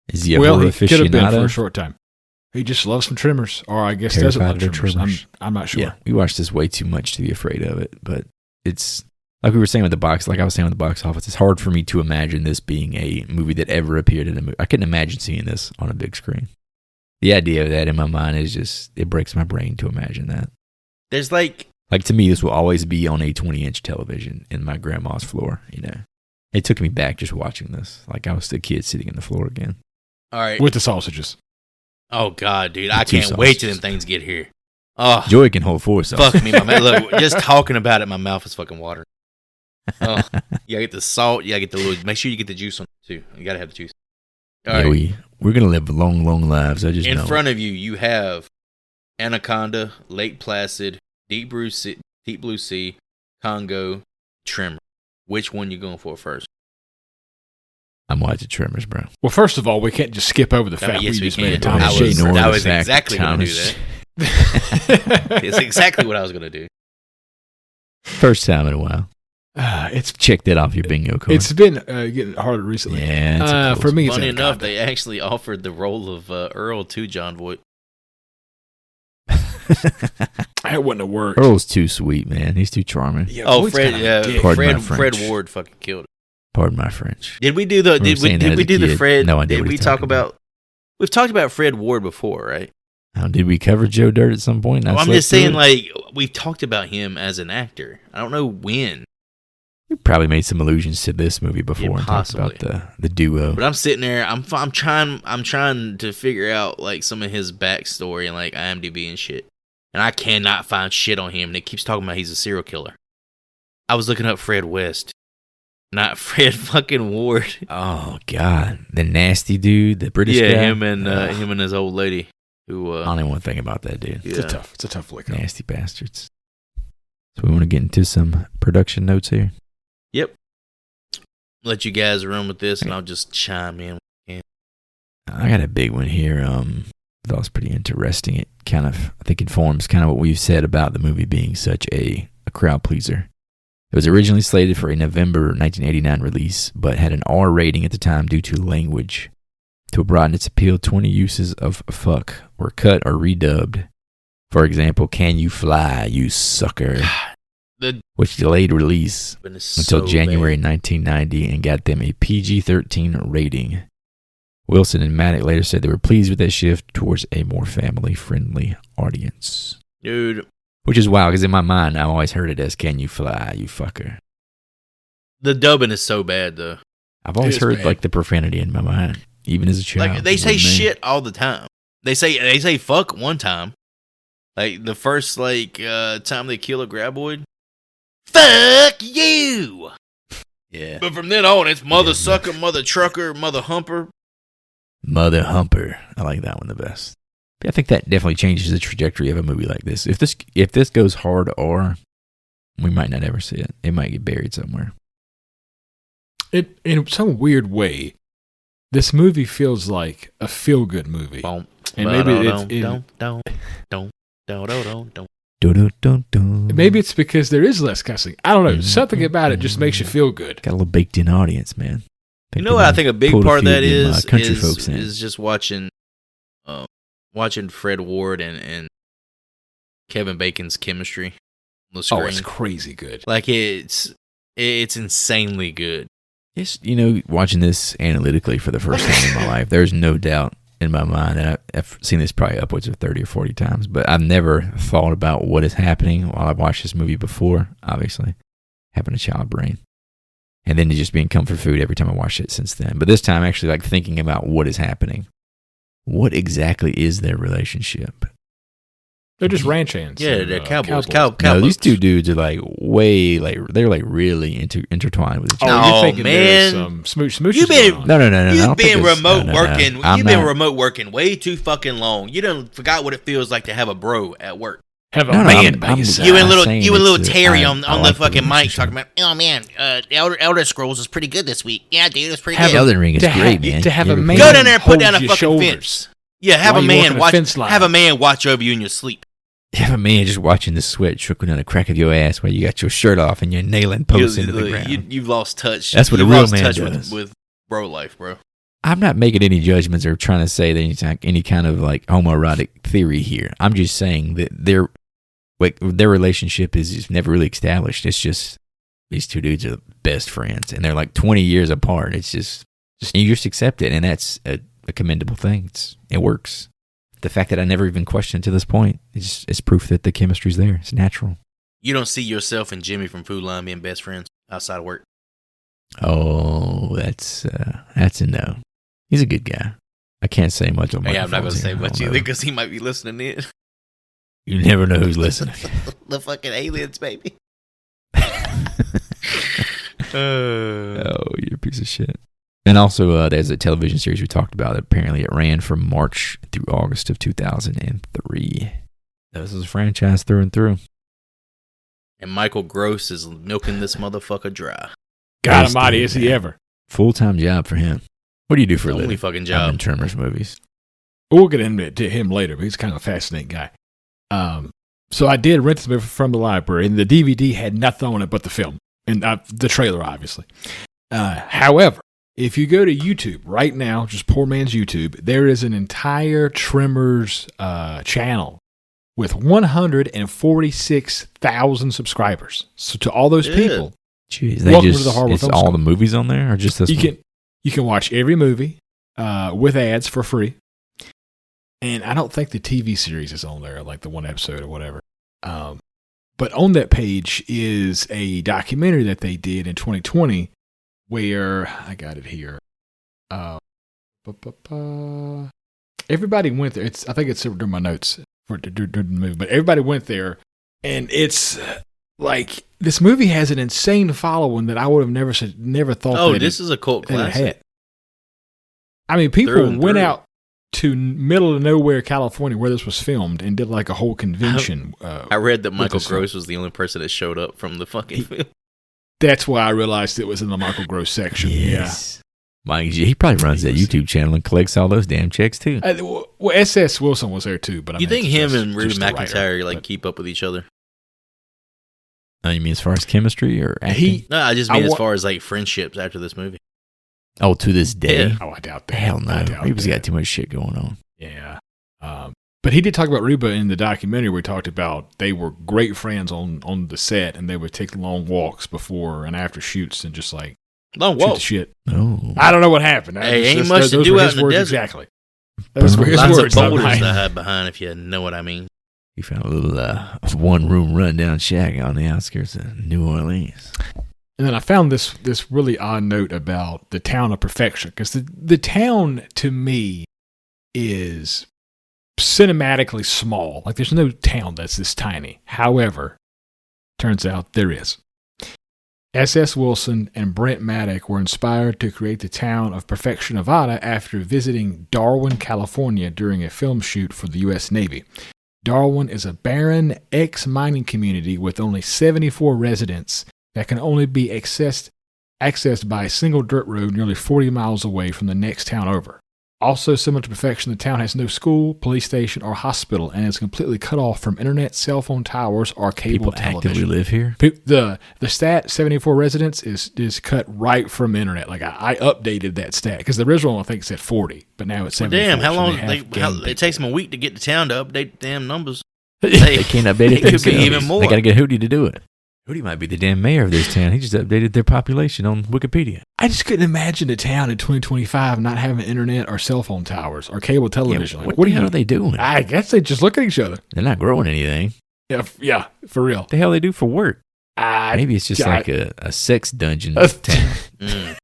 Is he a horror aficionado? He could have been for a short time. He just loves some Tremors, or I guess doesn't love Tremors. I'm not sure. Yeah, we watched this way too much to be afraid of it, but it's, like we were saying with the box, like I was saying with the box office, it's hard for me to imagine this being a movie that ever appeared in a movie. I couldn't imagine seeing this on a big screen. The idea of that in my mind is just, it breaks my brain to imagine that. There's like to me, this will always be on a 20-inch television in my grandma's floor, you know. It took me back just watching this. Like I was a kid sitting on the floor again. All right. With the sausages. Oh, God, dude. I can't wait till them things get here. Oh, Joy can hold 4 sausages. Fuck me, my man. Look, just talking about it, my mouth is fucking watering. Oh, you gotta get the salt. You gotta get the little. Make sure you get the juice on it, too. You gotta have the juice. All right. We're going to live long, long lives. I just know. In front of you, you have Anaconda, Lake Placid, Deep Blue Sea, Congo, Tremors. Which one you going for first? I'm watching Tremors, bro. Well, first of all, we can't just skip over the fact yes, we just can. made a Thomas Shane. I was exactly going to do that. It's exactly what I was going to do. First time in a while. It's check that off your bingo card. It's been getting harder recently. Yeah, for me. Funny enough, they actually offered the role of Earl to John Voight. That wouldn't have worked. Earl's too sweet, man. He's too charming. Yeah, Fred Ward fucking killed it. Pardon my French. Did we do the? Did we do the Fred? No idea. Did we talk about? We've talked about Fred Ward before, right? Did we cover Joe Dirt at some point? I'm just saying, like, we've talked about him as an actor. I don't know when. We probably made some allusions to this movie before and talked about the duo. But I'm sitting there. I'm trying to figure out like some of his backstory and like IMDb and shit. And I cannot find shit on him. And it keeps talking about he's a serial killer. I was looking up Fred West, not Fred fucking Ward. Oh God, the nasty dude, the British guy. Yeah, him and his old lady. Who I don't even want to think about that dude. Yeah. It's a tough look. Nasty bastards. So we want to get into some production notes here. Yep. Let you guys run with this, and I'll just chime in. I got a big one here. I thought it was pretty interesting. It kind of, I think, informs kind of what we've said about the movie being such a crowd pleaser. It was originally slated for a November 1989 release, but had an R rating at the time due to language. To broaden its appeal, 20 uses of fuck were cut or redubbed. For example, "Can you fly, you sucker?" Which delayed release until January 1990 and got them a PG-13 rating. Wilson and Maddox later said they were pleased with that shift towards a more family-friendly audience. Dude. Which is wild, because in my mind, I always heard it as "Can you fly, you fucker?" The dubbing is so bad, though. I've always heard like the profanity in my mind, even as a child. Like, they say shit all the time. They say fuck one time. Like, the first, time they kill a graboid. Fuck you! Yeah. But from then on, it's mother sucker, mother trucker, mother humper. Mother humper. I like that one the best. I think that definitely changes the trajectory of a movie like this. If this goes hard R, We might not ever see it. It might get buried somewhere. In some weird way, this movie feels like a feel-good movie. And maybe it's because there is less cussing. I don't know. Something about it just makes you feel good. Got a little baked-in audience, man. You know what I think a big part of that is just watching Fred Ward and Kevin Bacon's chemistry on the screen. Oh, it's crazy good. Like it's insanely good. Just, watching this analytically for the first time in my life, there's no doubt in my mind, and I've seen this probably upwards of 30 or 40 times, but I've never thought about what is happening while I've watched this movie before, obviously, having a child brain. And then just being comfort food every time I watch it since then. But this time, actually, like thinking about what is happening. What exactly is their relationship? They're just ranch hands. Yeah, they're cowboys. No, these two dudes are they're really intertwined with each other. Oh, you're thinking man. Some smooches No. You've been remote working. You've been remote working way too fucking long. You done forgot what it feels like to have a bro at work. Have a man by your side. You and little Terry on the fucking mic talking about, oh man, Elder Scrolls is pretty good this week. Yeah, dude, it's pretty good. Elden Ring is great, man. To have a man go down there and put down a fucking shoulders. fence. Yeah, have a man watch over you in your sleep. Have a man just watching the sweat trickle down the crack of your ass while you got your shirt off and you're nailing posts into the ground. You've lost touch. That's what a real man does. With bro life, bro. I'm not making any judgments or trying to say that any kind of like homoerotic theory here. I'm just saying that their relationship is never really established. It's just these two dudes are best friends and they're like 20 years apart. It's just you just accept it, and that's a commendable thing. It works. The fact that I never even questioned to this point is proof that the chemistry's there. It's natural. You don't see yourself and Jimmy from Food Line being best friends outside of work. Oh, that's a no. He's a good guy. I can't say much on my. Yeah, I'm not gonna say much either because he might be listening in. You never know who's listening. The fucking aliens, baby. Oh, you're a piece of shit. And also, there's a television series we talked about. Apparently, it ran from March through August of 2003. This is a franchise through and through. And Michael Gross is milking this motherfucker dry. God almighty, is he ever. Full-time job for him. What do you do for a living? Only fucking job. I'm in Tremors movies. We'll get into him later, but he's kind of a fascinating guy. So I did rent this movie from the library, and the DVD had nothing on it but the film. And the trailer, obviously. However, if you go to YouTube right now, just poor man's YouTube, there is an entire Tremors channel with 146,000 subscribers. So to all those people, jeez, welcome to the Horror It's all the movies on there, or just this one? You can watch every movie with ads for free. And I don't think the TV series is on there, like the one episode or whatever. But on that page is a documentary that they did in 2020 where, I got it here. Everybody went there. I think it's during my notes during the movie, but everybody went there. And it's like, this movie has an insane following that I would have never thought. Oh, this is a cult classic. I mean, people went out to middle of nowhere, California, where this was filmed, and did like a whole convention. I read that Michael Gross was the only person that showed up from the fucking film. That's why I realized it was in the Michael Gross section. Yes. Yeah. He probably runs that YouTube channel and collects all those damn checks too. Well, S.S. Wilson was there too, but you think him and Reba McEntire keep up with each other? You mean as far as chemistry or acting? No, I just mean as far as like friendships after this movie. Oh, to this day? Yeah. Oh, I doubt that. Hell no. Reba's got too much shit going on. Yeah. But he did talk about Reba in the documentary where he talked about they were great friends on the set, and they would take long walks before and after shoots and just like long shoot walk. the shit. Oh. I don't know what happened. Hey, ain't much to do out in the desert. Exactly. Those were his Lots words. of boulders to hide behind, if you know what I mean. You found a little one-room rundown shack on the outskirts of New Orleans. And then I found this really odd note about the town of perfection, because the town to me is cinematically small. Like there's no town that's this tiny. However, turns out there is. S.S. Wilson and Brent Maddock were inspired to create the town of Perfection, Nevada after visiting Darwin, California during a film shoot for the U.S. Navy. Darwin is a barren ex-mining community with only 74 residents that can only be accessed by a single dirt road nearly 40 miles away from the next town over. Also similar to perfection, the town has no school, police station, or hospital, and is completely cut off from internet, cell phone towers, or cable television. Actively live here? The stat, 74 residents, is cut right from internet. Like, I updated that stat, because the original, I think, said 40, but now it's 74. Damn, how long? It takes them a week to get to town to update the damn numbers. They can't update it themselves. Could be even more. They got to get Hootie to do it. Hootie might be the damn mayor of this town. He just updated their population on Wikipedia. I just couldn't imagine a town in 2025 not having internet or cell phone towers or cable television. Yeah, what the hell are they doing? I guess they just look at each other. They're not growing anything. Yeah, for real. What the hell they do for work? Maybe it's just like a sex dungeon town.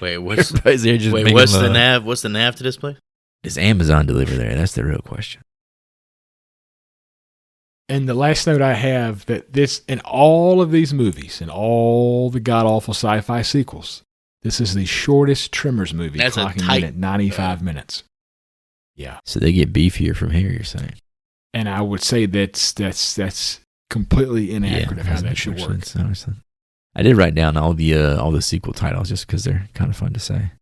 Wait, what's the nav? What's the nav to this place? Does Amazon deliver there? That's the real question. And the last note I have, that this, in all of these movies, and all the god-awful sci-fi sequels, this is the shortest Tremors movie, clocking in at 95 minutes. Yeah. So they get beefier from here, you're saying? And I would say that's completely inaccurate of how that should work. I did write down all the sequel titles just because they're kind of fun to say.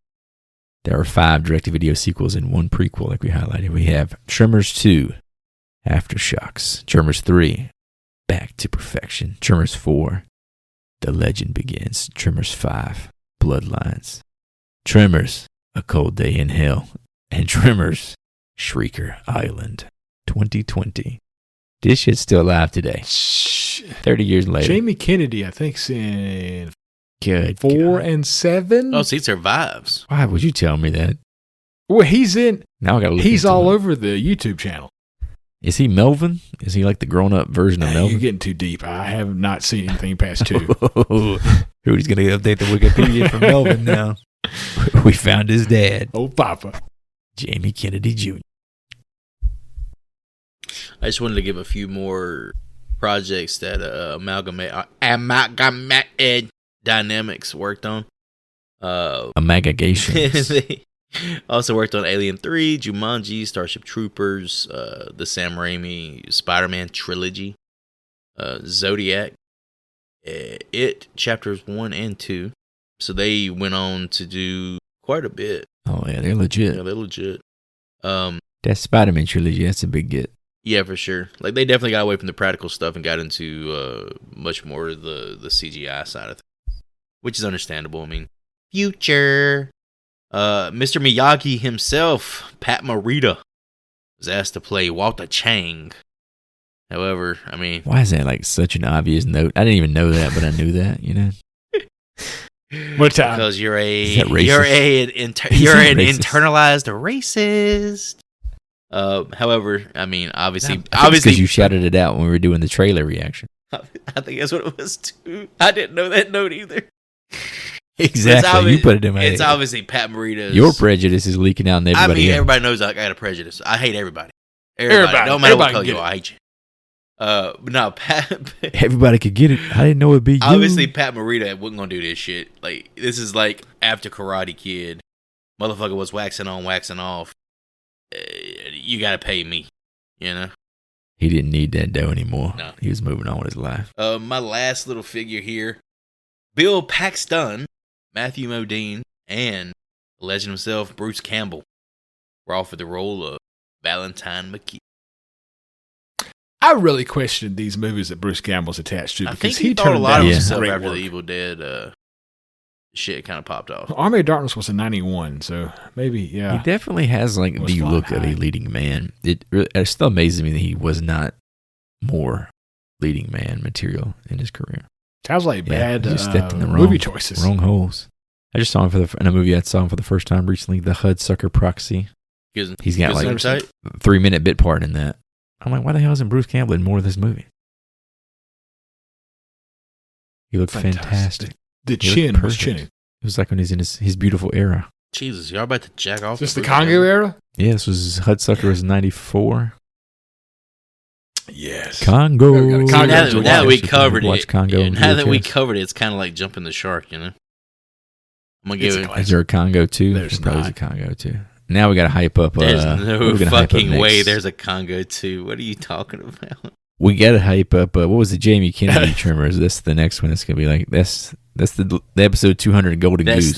There are 5 direct-to-video sequels and 1 prequel, like we highlighted. We have Tremors 2, Aftershocks, Tremors 3, Back to Perfection, Tremors 4, The Legend Begins, Tremors 5, Bloodlines, Tremors, A Cold Day in Hell, and Tremors, Shrieker Island, 2020. This shit's still alive today, 30 years later. Jamie Kennedy, I think, is in Good 4 and 7. Oh, so he survives. Why would you tell me that? Well, he's in. Now I gotta look. He's all over the YouTube channel. Is he Melvin? Is he like the grown-up version of Melvin? You're getting too deep. I have not seen anything past 2. Who's going to update the Wikipedia for Melvin now? We found his dad. Oh, Papa. Jamie Kennedy Jr. I just wanted to give a few more projects that Amalgamate Dynamics worked on. Amalgamations. They also worked on Alien 3, Jumanji, Starship Troopers, the Sam Raimi Spider-Man trilogy, Zodiac, It Chapters 1 and 2. So they went on to do quite a bit. Oh, yeah, they're legit. Yeah, they're legit. That Spider-Man trilogy, that's a big get. Yeah, for sure. Like, they definitely got away from the practical stuff and got into much more of the CGI side of things, which is understandable. I mean, future. Mr. Miyagi himself, Pat Morita, was asked to play Walter Chang. However, I mean, why is that like such an obvious note? I didn't even know that, but I knew that. You know, what time? Because you're an internalized racist. However, I mean, obviously, because you shouted it out when we were doing the trailer reaction. I think that's what it was too. I didn't know that note either. Exactly, you put it in my head. It's obviously Pat Morita's. Your prejudice is leaking out in everybody. I mean, everybody knows I got a prejudice. I hate everybody. Everybody. Don't matter what color you are, I hate you. But no, Pat. Everybody could get it. I didn't know it'd be you. Obviously, Pat Morita wasn't gonna do this shit. Like, this is like after Karate Kid. Motherfucker was waxing on, waxing off. You gotta pay me, you know. He didn't need that dough anymore. No. He was moving on with his life. My last little figure here, Bill Paxton, Matthew Modine, and the legend himself, Bruce Campbell, were offered the role of Valentine McKee. I really questioned these movies that Bruce Campbell's attached to, because he thought a lot of himself after the Evil Dead shit kind of popped off. Army of Darkness was in 91, so maybe, yeah. He definitely has like the look of a leading man. It still amazes me that he was not more leading man material in his career. Sounds like bad stepped in the movie choices. Wrong holes. I just saw him in a movie I saw him for the first time recently, The Hudsucker Proxy. He's got like a 3-minute bit part in that. I'm like, why the hell isn't Bruce Campbell in more of this movie? He looked fantastic. The chin was chinny. It was like when he's in his beautiful era. Jesus, y'all about to jack off. Is this the Congo era? Yeah, this was Hudsucker was 94. Yes. Congo. Now that we covered it, it's kind of like jumping the shark, you know? I'm gonna give it. Is there a Congo too? There's probably not. a Congo too. Now we got to hype up. There's no fucking way there's a Congo 2. What are you talking about? We got to hype up. What was the Jamie Kennedy Tremors? That's the next one. It's going to be like, that's the episode 200 Golden Goose.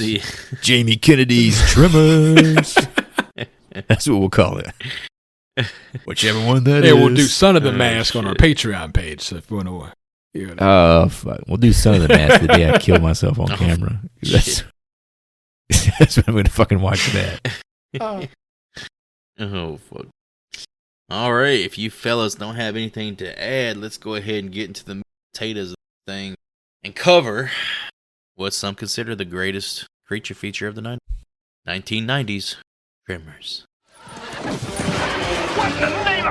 Jamie Kennedy's Tremors. That's what we'll call it. Whichever one that is. Yeah, we'll do Son of the Mask on our Patreon page. So if you want to. Oh, fuck. We'll do Son of the Mask the day I kill myself on camera. That's when I'm going to fucking watch that. Oh, fuck. All right. If you fellas don't have anything to add, let's go ahead and get into the potatoes of the thing and cover what some consider the greatest creature feature of the 1990s, Tremors. What's the name?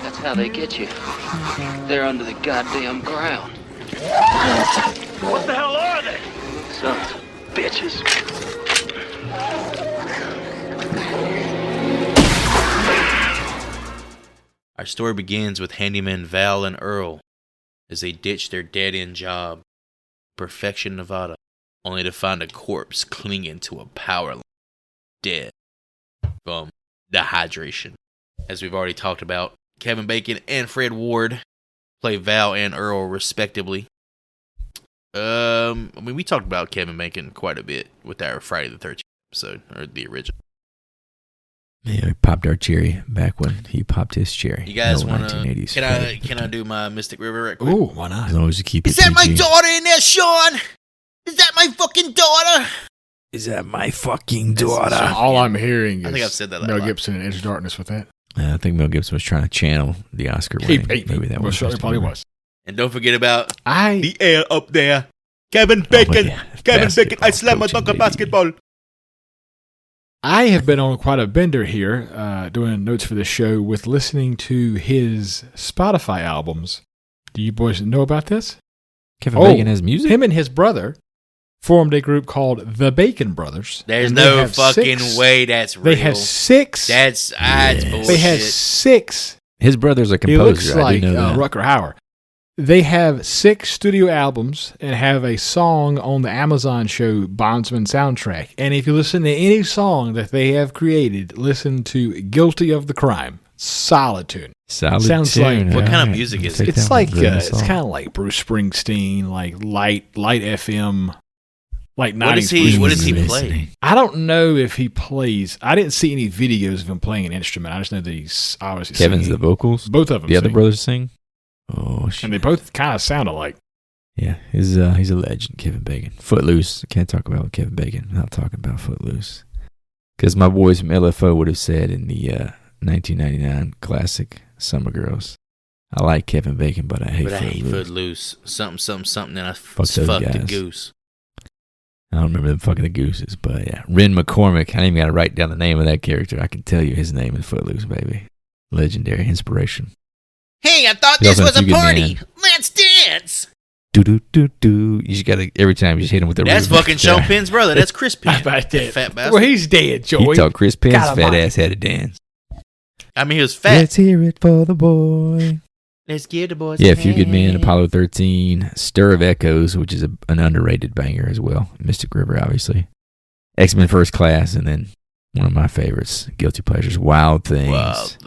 That's how they get you. They're under the goddamn ground. What the hell are they? Sons of bitches. Our story begins with handyman Val and Earl as they ditch their dead-end job, Perfection, Nevada, only to find a corpse clinging to a power line, dead from dehydration. As we've already talked about, Kevin Bacon and Fred Ward play Val and Earl respectively. We talked about Kevin Bacon quite a bit with our Friday the 13th episode, or the original. Yeah, we popped our cherry back when he popped his cherry. You guys want to? Can I do my Mystic River right quick? Ooh, why not? As long as you keep it Is that my PG. daughter in there, Sean? Is that my fucking daughter? Is that my fucking daughter? So all I'm hearing is I think I've said that Mel Gibson in Edge of Darkness with that. I think Mel Gibson was trying to channel the Oscar winning movie. That was probably was. And don't forget about the the air up there. Kevin Bacon. Kevin Bacon. I slam my dunk of basketball. I have been on quite a bender here, doing notes for the show with listening to his Spotify albums. Do you boys know about this? Kevin Bacon has music? Him and his brother formed a group called the Bacon Brothers. There's no fucking way that's real. They have 6. That's bullshit. They have 6. His brother's a composer. He looks I like do know that. Rutger Hauer. They have 6 studio albums and have a song on the Amazon show Bondsman soundtrack. And if you listen to any song that they have created, listen to Guilty of the Crime. Solid tune. Sounds tune. like what kind of music is it? It's like it's kind of like Bruce Springsteen, like light FM, like 90s. What does he play? I don't know if he plays. I didn't see any videos of him playing an instrument. I just know that he's obviously Kevin's singing. the vocals. Both of them. The other brothers sing. Oh shit! And they both kind of sound alike. Yeah, he's a legend, Kevin Bacon. Footloose. I can't talk about Kevin Bacon without talking about Footloose. Because my boys from LFO would have said in the 1999 classic Summer Girls, I like Kevin Bacon, but I hate Footloose. Something, and I Fuck the goose. I don't remember them fucking the gooses, but yeah. Ren McCormick. I ain't even got to write down the name of that character. I can tell you his name in Footloose, baby. Legendary inspiration. Hey, I thought this was a party. Let's dance. Do. You just gotta, every time you just hit him with the That's fucking Sean Penn's brother. That's Chris Penn. About that. Fat bastard. Well, he's dead, Joey. You thought Chris Penn's fat ass had to dance. I mean, he was fat. Let's hear it for the boy. Let's give the boys. Yeah, Few Good Men, Apollo 13, Stir of Echoes, which is an underrated banger as well. Mystic River, obviously. X-Men First Class, and then one of my favorites, Guilty Pleasures, Wild Things.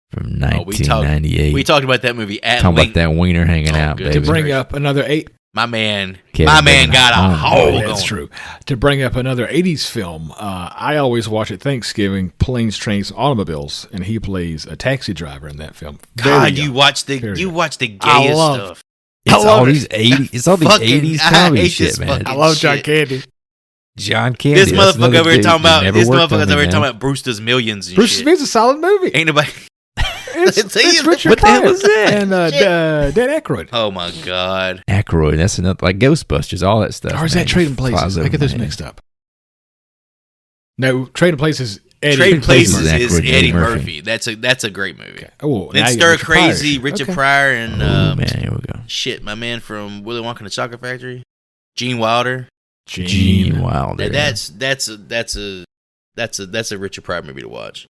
From 1998. We talked about that movie at Talking length. about that wiener hanging out, baby. To bring up another 8. My man Kevin got a hole. That's true. To bring up another 80s film, I always watch at Thanksgiving, Planes, Trains, Automobiles, and he plays a taxi driver in that film. God, you watch the gayest stuff. It's all these 80s comedy shit, man. I love John Candy. John Candy. This motherfucker over here talking about Brewster's Millions and Brewster's shit. Millions is a solid movie. Ain't nobody. It's Richard what the hell Pryor is that? and Dan Aykroyd. Oh my God. Aykroyd. That's another, like Ghostbusters, all that stuff. Or is that Trading Places? I get those mixed up. No, Trading Places. Trading Places is Aykroyd, Eddie Murphy. That's a great movie. Okay. Oh, then Stir Crazy, Richard Pryor, and man, here we go. Shit, my man from Willy Wonka and the Chocolate Factory, Gene Wilder. Gene Wilder. That's a Richard Pryor movie to watch.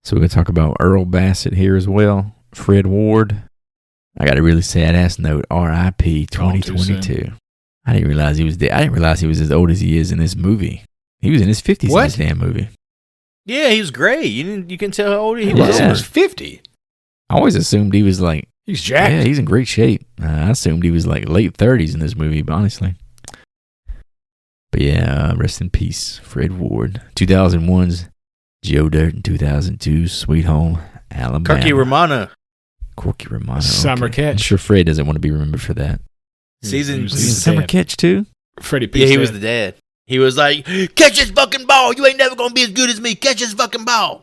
So we're going to talk about Earl Bassett here as well. Fred Ward. I got a really sad ass note. R.I.P. 2022. I didn't realize he was dead. I didn't realize he was as old as he is in this movie. He was in his 50s in this damn movie. Yeah, he was great. You can tell how old he was. was. He was 50. I always assumed he was like... He's jacked. Yeah, he's in great shape. I assumed he was like late 30s in this movie, but honestly. But yeah, rest in peace, Fred Ward. 2001's Joe Dirt and 2002's Sweet Home Alabama. Corky Romano. Summer Catch. I'm sure Fred doesn't want to be remembered for that. Season Summer Catch too? Freddie P. Yeah, he was the dad. He was like, catch this fucking ball. You ain't never going to be as good as me. Catch this fucking ball.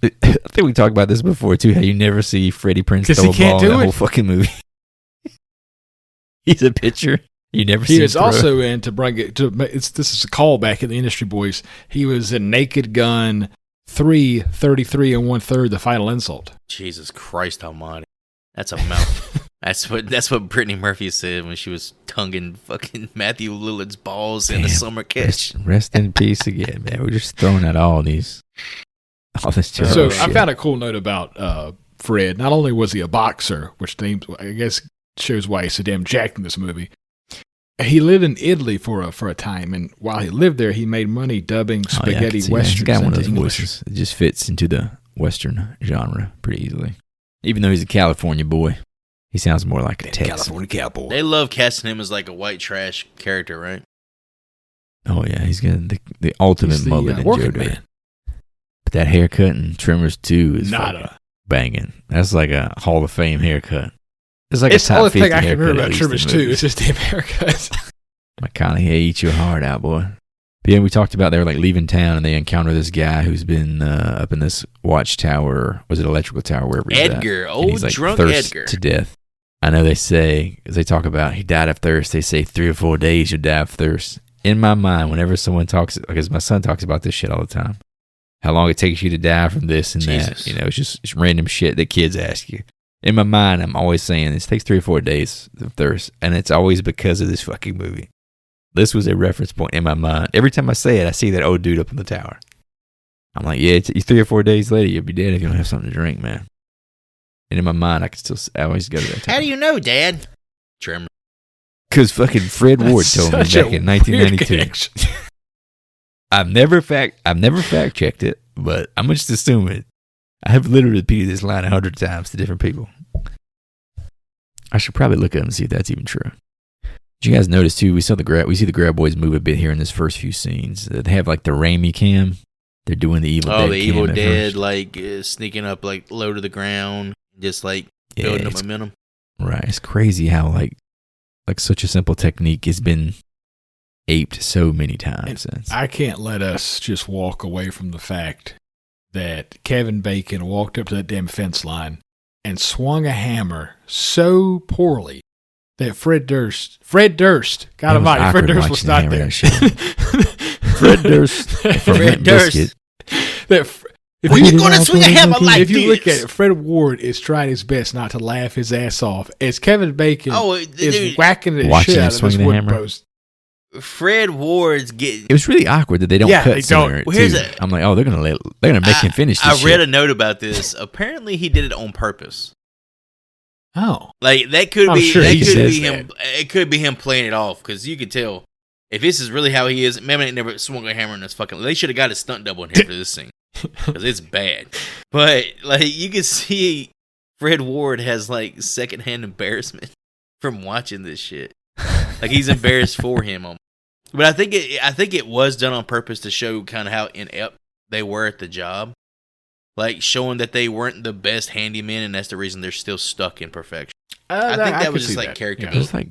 I think we talked about this before too, how you never see Freddie Prinze throw a ball in the whole fucking movie. He's a pitcher. You never see him. He was also in, to bring it to, this is a callback in the industry, boys. He was in Naked Gun 3, 33 1/3, The Final Insult. Jesus Christ almighty. That's a mouth. That's what Brittany Murphy said when she was tonguing fucking Matthew Lillard's balls in the Summer Catch. Rest in peace again, man. We're just throwing out all this shit. I found a cool note about Fred. Not only was he a boxer, which I guess shows why he's so damn jacked in this movie. He lived in Italy for a time, and while he lived there, he made money dubbing spaghetti westerns. He's got one of those English. voices. It just fits into the western genre pretty easily. Even though he's a California boy, he sounds more like a Texan. California cowboy. They love casting him as like a white trash character, right? Oh yeah, he's got the ultimate mullet in Joe Dirt. But that haircut in Tremors 2 is banging. That's like a Hall of Fame haircut. It's like the only thing I can remember about Tremors 2 is his damn haircut. McConaughey eats your heart out, boy. But yeah, we talked about they were like leaving town and they encounter this guy who's been up in this watchtower, was it electrical tower, wherever he's Edgar, at. old like drunk Edgar. To death. I know they say, as they talk about he died of thirst, they say 3 or 4 days you'll die of thirst. In my mind, whenever someone talks, because my son talks about this shit all the time, how long it takes you to die from this and that. You know, it's just random shit that kids ask you. In my mind, I'm always saying this takes 3 or 4 days of thirst, and it's always because of this fucking movie. This was a reference point in my mind. Every time I say it, I see that old dude up in the tower. I'm like, yeah, it's 3 or 4 days later, you'll be dead if you don't have something to drink, man. And in my mind, I always go to that tower. How do you know, Dad? Tremor. Because fucking Fred Ward told me back in 1992. I've never fact checked it, but I'm just assuming. I have literally repeated this line 100 times to different people. I should probably look up and see if that's even true. Did you guys notice too? We see the Grab Boys move a bit here in this first few scenes. They have like the Raimi cam. They're doing the Evil Dead. Oh, the Evil Dead, like sneaking up, like low to the ground, just like building up momentum. Right. It's crazy how like such a simple technique has been aped so many times since. I can't let us just walk away from the fact that Kevin Bacon walked up to that damn fence line and swung a hammer so poorly that Fred Durst, Fred Durst was not there. Fred Durst from Limp Bizkit. If you're going to swing a hammer like this. If you look at it, Fred Ward is trying his best not to laugh his ass off as Kevin Bacon is whacking the shit out of this wooden post. Fred Ward's getting. It was really awkward that they don't cut somewhere. Well, here's it. I'm like, oh, they're gonna make him finish this I read a note about this. Apparently, he did it on purpose. Oh, like that could be. Sure that could be him. It could be him playing it off because you could tell if this is really how he is. Maybe they never swung a hammer in this fucking. They should have got a stunt double in here for this scene because it's bad. But like you can see, Fred Ward has like secondhand embarrassment from watching this shit. Like he's embarrassed for him. But I think it was done on purpose to show kind of how inept they were at the job. Like showing that they weren't the best handymen, and that's the reason they're still stuck in perfection. I think that was just like character building. It's like,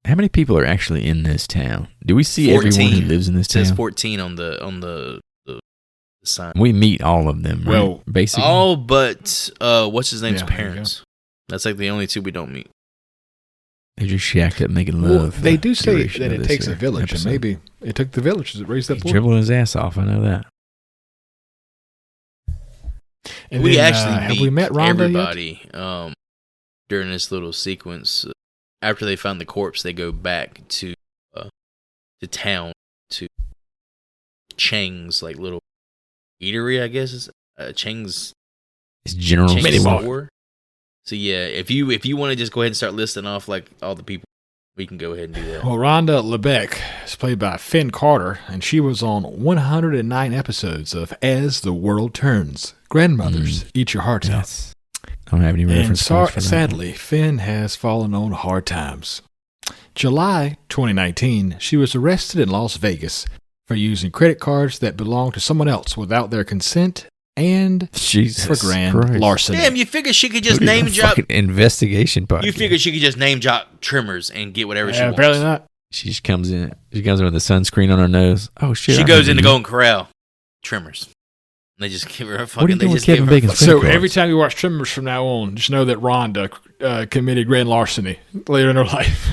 how many people are actually in this town? Do we see 14. Everyone who lives in this town? It says 14 on the sign. We meet all of them, right? Well, basically all but what's his name's parents. That's like the only two we don't meet. They just shacked up making love. Well, they do say that it takes a village, and maybe it took the village that raised that boy. Dribbling his ass off, I know that. And we then, actually have we met Rhonda everybody yet? During this little sequence. After they found the corpse, they go back to town to Chang's like little eatery, I guess. Is Chang's. It's General store. So yeah, if you want to just go ahead and start listing off like all the people we can go ahead and do that. Well, Rhonda Lebeck is played by Finn Carter, and she was on 109 episodes of As the World Turns. Grandmothers, eat your hearts out. I don't have any reference. And sadly, Finn has fallen on hard times. July 2019, she was arrested in Las Vegas for using credit cards that belonged to someone else without their consent and for grand larceny. Damn, you figure she could just name drop investigation podcast. You figure she could just name drop Tremors and get whatever she wants. Apparently not. She just comes in. She comes in with the sunscreen on her nose. Oh shit! She goes in the Golden Corral. Tremors. They just give her a fucking. What are you doing with Kevin Bacon's So every time you watch Tremors from now on, just know that Rhonda committed grand larceny later in her life.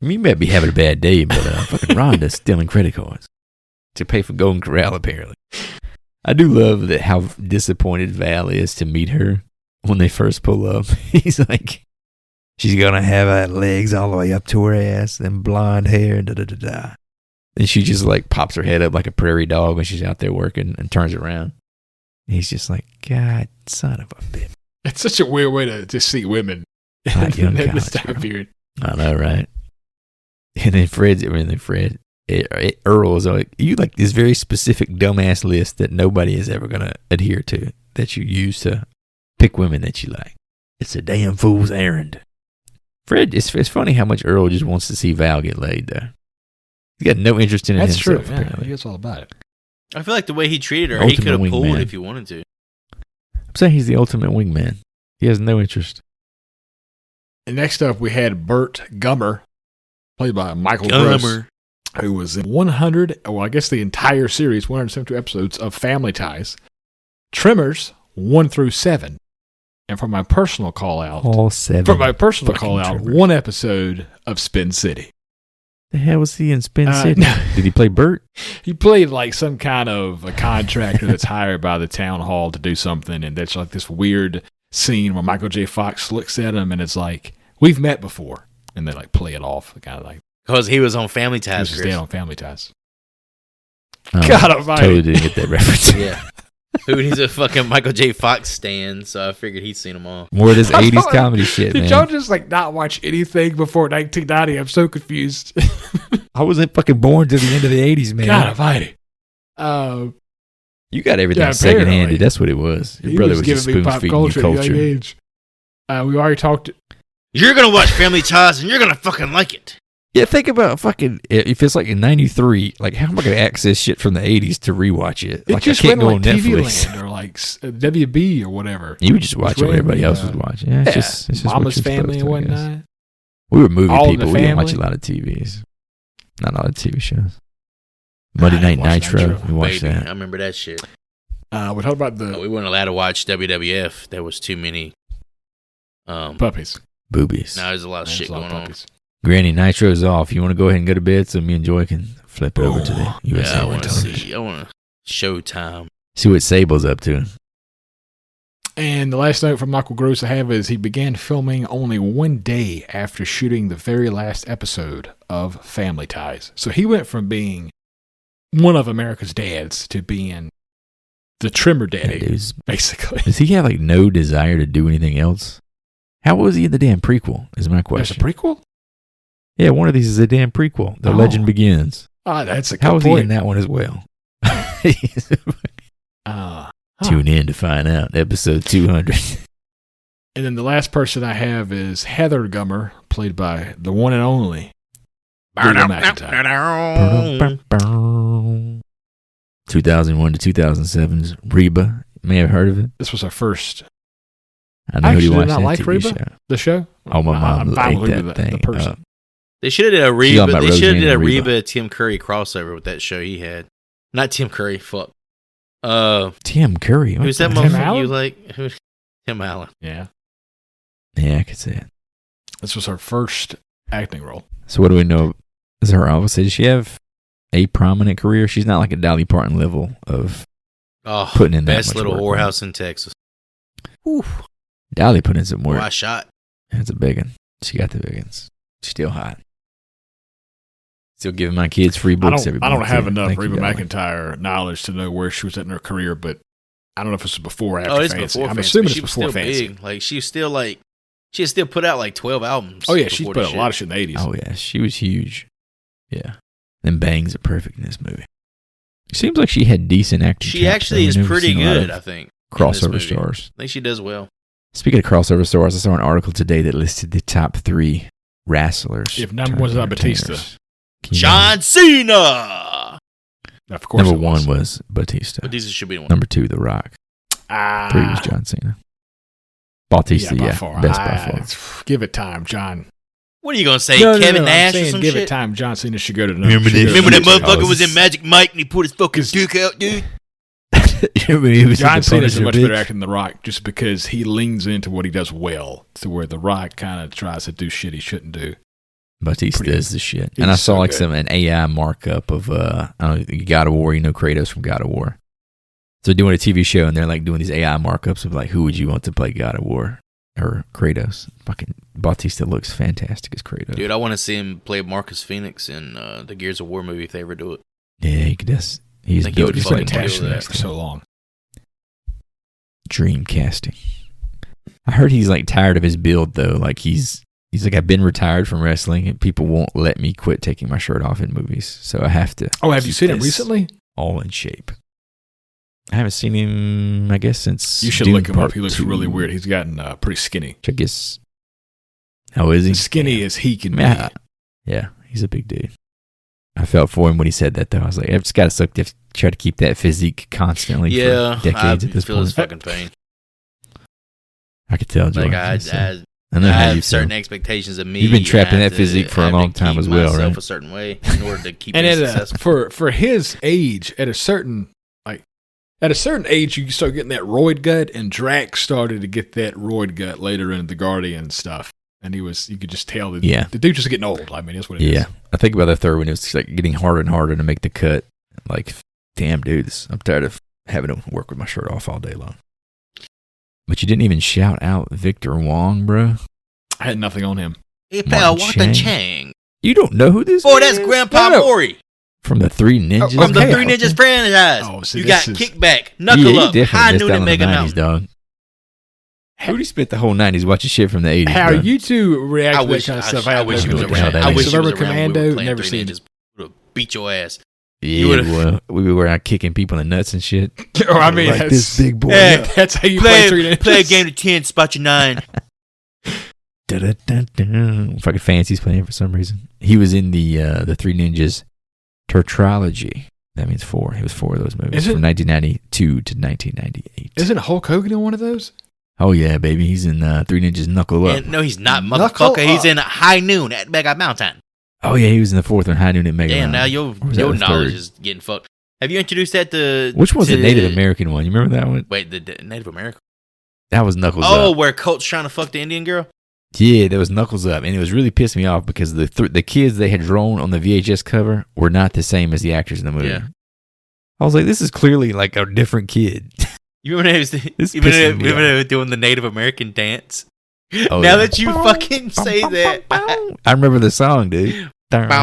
You might be having a bad day, but fucking Rhonda's stealing credit cards to pay for Golden Corral, apparently. I do love that how disappointed Val is to meet her when they first pull up. He's like, she's going to have legs all the way up to her ass and blonde hair, da-da-da-da. And she just like pops her head up like a prairie dog when she's out there working and turns around. And he's just like, God, son of a bitch. It's such a weird way to see women in this time period. I know, right? And then Earl is like, you like this very specific dumbass list that nobody is ever going to adhere to that you use to pick women that you like. It's a damn fool's errand. Fred, it's funny how much Earl just wants to see Val get laid, though. He's got no interest in it himself. That's true. Yeah, he gets all about it. I feel like the way he treated her, he could have pulled if he wanted to. I'm saying he's the ultimate wingman. He has no interest. And next up, we had Bert Gummer, played by Michael Gross, who was in the entire series, 172 episodes of Family Ties, Tremors 1 through 7. And for my personal call out, all 7. For my personal call out, Tremors. 1 episode of Spin City. The hell was he in Spin City? Did he play Bert? He played like some kind of a contractor that's hired by the town hall to do something, and that's like this weird scene where Michael J. Fox looks at him, and it's like, we've met before, and they like play it off, kind of like because he was on Family Ties. He was dead on Family Ties. Oh, God almighty. Totally didn't get that reference. Yeah. Who needs a fucking Michael J. Fox stand? So I figured he'd seen them all. More of this 80s comedy shit, man. Did y'all just like not watch anything before 1990? I'm so confused. I wasn't fucking born to the end of the 80s, man. God almighty. You got everything second-handed. That's what it was. Your brother was just spoon-feeding you culture. Age. We already talked. You're going to watch Family Ties and you're going to fucking like it. Yeah, think about fucking, if it's like in 93, like how am I going to access shit from the 80s to rewatch it? It like just I can't went go like on Netflix. TV Land or like WB or whatever. You would just watch what everybody else was watching. Yeah, it's just Mama's Family and whatnot. We were movie people. We didn't watch a lot of TVs. Not a lot of TV shows. Monday Night Nitro. We watched that. I remember that shit. We talked about we weren't allowed to watch WWF. There was too many puppies. Boobies. Now there's a lot of shit going on. Granny, Nitro's off. You want to go ahead and go to bed so me and Joy can flip over to the USA. I want to see. I want to Showtime. See what Sable's up to. And the last note from Michael Gross I have is he began filming only 1 day after shooting the very last episode of Family Ties. So he went from being one of America's dads to being the Trimmer daddy, basically. Does he have like no desire to do anything else? How was he in the damn prequel is my question. There's a prequel? Yeah, one of these is a damn prequel. The Legend Begins. That's a good How was point. he in that one as well? Tune in to find out. Episode 200. And then the last person I have is Heather Gummer, played by the one and only Reba McEntire. 2001 to 2007's Reba. You may have heard of it. This was our first. I know you watched that like TV Reba, show. The show? Oh, my mom liked that thing. The person. They should have did a Reba. They should have did a Reba Tim Curry crossover with that show he had. Not Tim Curry. Fuck. Tim Curry. Who's that motherfucker you like? Tim Allen. Yeah. Yeah, I could say it. This was her first acting role. So what do we know? Is her obviously? Does she have a prominent career? She's not like a Dolly Parton level of putting in that best much little work, whorehouse in Texas. Whew. Dolly put in some work. I shot. That's a big one. She got the big ones. She's still hot. Still giving my kids free books every month. I don't have enough Reba McEntire knowledge to know where she was at in her career, but I don't know if this was before or after Fancy. Before I'm Fancy, assuming it's she was before still Fancy. Big. Like she was still like She has still put out like 12 albums. Oh, yeah. She's put out a lot of shit in the 80s. Oh, yeah. She was huge. Yeah. Them bangs are perfect in this movie. It seems like she had decent acting. She actually is pretty good, I think. Crossover stars. I think she does well. Speaking of crossover stars, I saw an article today that listed the top 3 wrestlers. If number one was not Batista. John Cena! Of course number 1 was Batista. Batista should be the one. Number 2, The Rock. 3 was John Cena. Batista, by far. Best by far. Give it time, John. What are you going to say, Kevin Nash or some give shit? it time. John Cena should go to Remember that motherfucker was in Magic Mike and he put his fucking dick out, dude? John Cena's a much better actor than The Rock just because he leans into what he does well to where The Rock kind of tries to do shit he shouldn't do. Batista does the shit. And I saw an AI markup of I don't know, God of War, Kratos from God of War. So they're doing a TV show and they're like doing these AI markups of like who would you want to play God of War or Kratos. Fucking Batista looks fantastic as Kratos. Dude, I want to see him play Marcus Phoenix in the Gears of War movie if they ever do it. Yeah, he could. He's built been attached to that for so long. Dream casting. I heard he's like tired of his build though. Like he's like, I've been retired from wrestling and people won't let me quit taking my shirt off in movies. So I have to. Oh, have you seen him recently? All in shape. I haven't seen him, I guess, since. You should look him up. He looks really weird. He's gotten pretty skinny. I guess. How is he? As skinny as he can be. Yeah, he's a big dude. I felt for him when he said that, though. I was like, it's got to suck to try to keep that physique constantly for decades at this point. I feel his fucking pain. I could tell, Jordan. Like, I know I how have you certain feel. expectations of me. You've been trapped in that physique for a long time as well, right? A certain way in order to keep and successful. For his age, at a certain age, you start getting that roid gut, and Drax started to get that roid gut later in the Guardian stuff. And you could just tell that the dude just getting old. I mean, that's what it is. Yeah, I think about the third one. It was like getting harder and harder to make the cut. Like, damn, dude, I'm tired of having to work with my shirt off all day long. But you didn't even shout out Victor Wong, bro. I had nothing on him. Hey, pal, what the Chang? You don't know who this is? Oh, that's Grandpa Maury. From the Three Ninjas? From the Three Ninjas franchise. Oh, so you got Kickback, Knuckle Up, High Noon, and Mega Mountain. Dog. Rudy spent the whole 90s watching shit from the 80s. How you two react to that kind of stuff? I wish he was around. I wish he was around. Commando, never seen it. Would have beat your ass. Yeah, well, we were out kicking people in the nuts and shit. Oh, I mean, like this big boy. Yeah, that's how you play Three Ninjas. Play a game to 10, spot your 9. Fucking Fancy's playing for some reason. He was in the Three Ninjas tetralogy. That means 4. He was 4 of those movies from 1992 to 1998. Isn't Hulk Hogan in one of those? Oh yeah, baby. He's in Three Ninjas Knuckle Up. No, he's not, motherfucker. He's in High Noon at Mega Mountain. Oh yeah, he was in the 4th one, High Noon at Mega Mountain. Damn, now your knowledge is getting fucked. Have you introduced that to... Which one's the Native American one? You remember that one? Wait, the Native American? That was Knuckles Up. Oh, where Colt's trying to fuck the Indian girl? Yeah, that was Knuckles Up. And it was really pissed me off because the kids they had drawn on the VHS cover were not the same as the actors in the movie. Yeah. I was like, this is clearly like a different kid. You remember when they were doing the Native American dance? Oh, now that you fucking say that. I remember the song, dude. I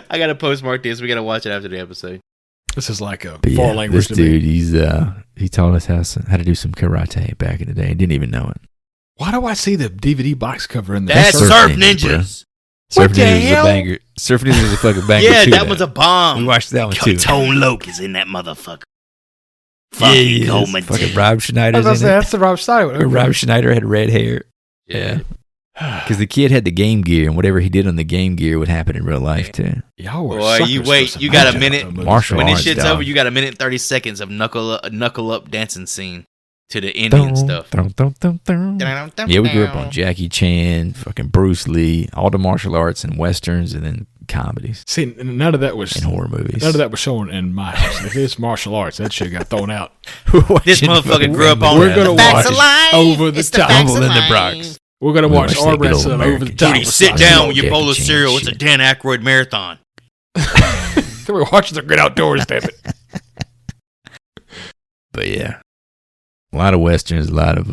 gotta postmark this. We gotta watch it after the episode. This is like a foreign language to me. Dude, he taught us how to do some karate back in the day. I didn't even know it. Why do I see the DVD box cover in there? That's Surf Ninjas. Surf Ninjas was a banger. Surf Ninjas was a fucking banger. Yeah, that was a bomb. We watched that one too. Tone Loc is in that motherfucker. Fucking fucking Rob Schneider's in it. That's the Rob Schneider. Okay. Rob Schneider had red hair. Yeah. Because the kid had the Game Gear, and whatever he did on the Game Gear would happen in real life too. Y'all were Boy, you wait. You got a minute. Martial when this arts, shit's dog. over, you got a minute and 30 seconds of knuckle up dancing scene to the Indian stuff. Yeah, we grew up on Jackie Chan, fucking Bruce Lee, all the martial arts and westerns, and then comedies. See, none of that was in horror movies. None of that was shown in my house. If it's martial arts, that shit got thrown out. This motherfucker grew up on. We're gonna watch Over the Top. Rumble in the Bronx. We're gonna watch arm wrestling Over the Top. Dude, sit down with your bowl of cereal. It's a Dan Aykroyd marathon. We're watching the Great Outdoors, damn it. But yeah, a lot of westerns, a lot of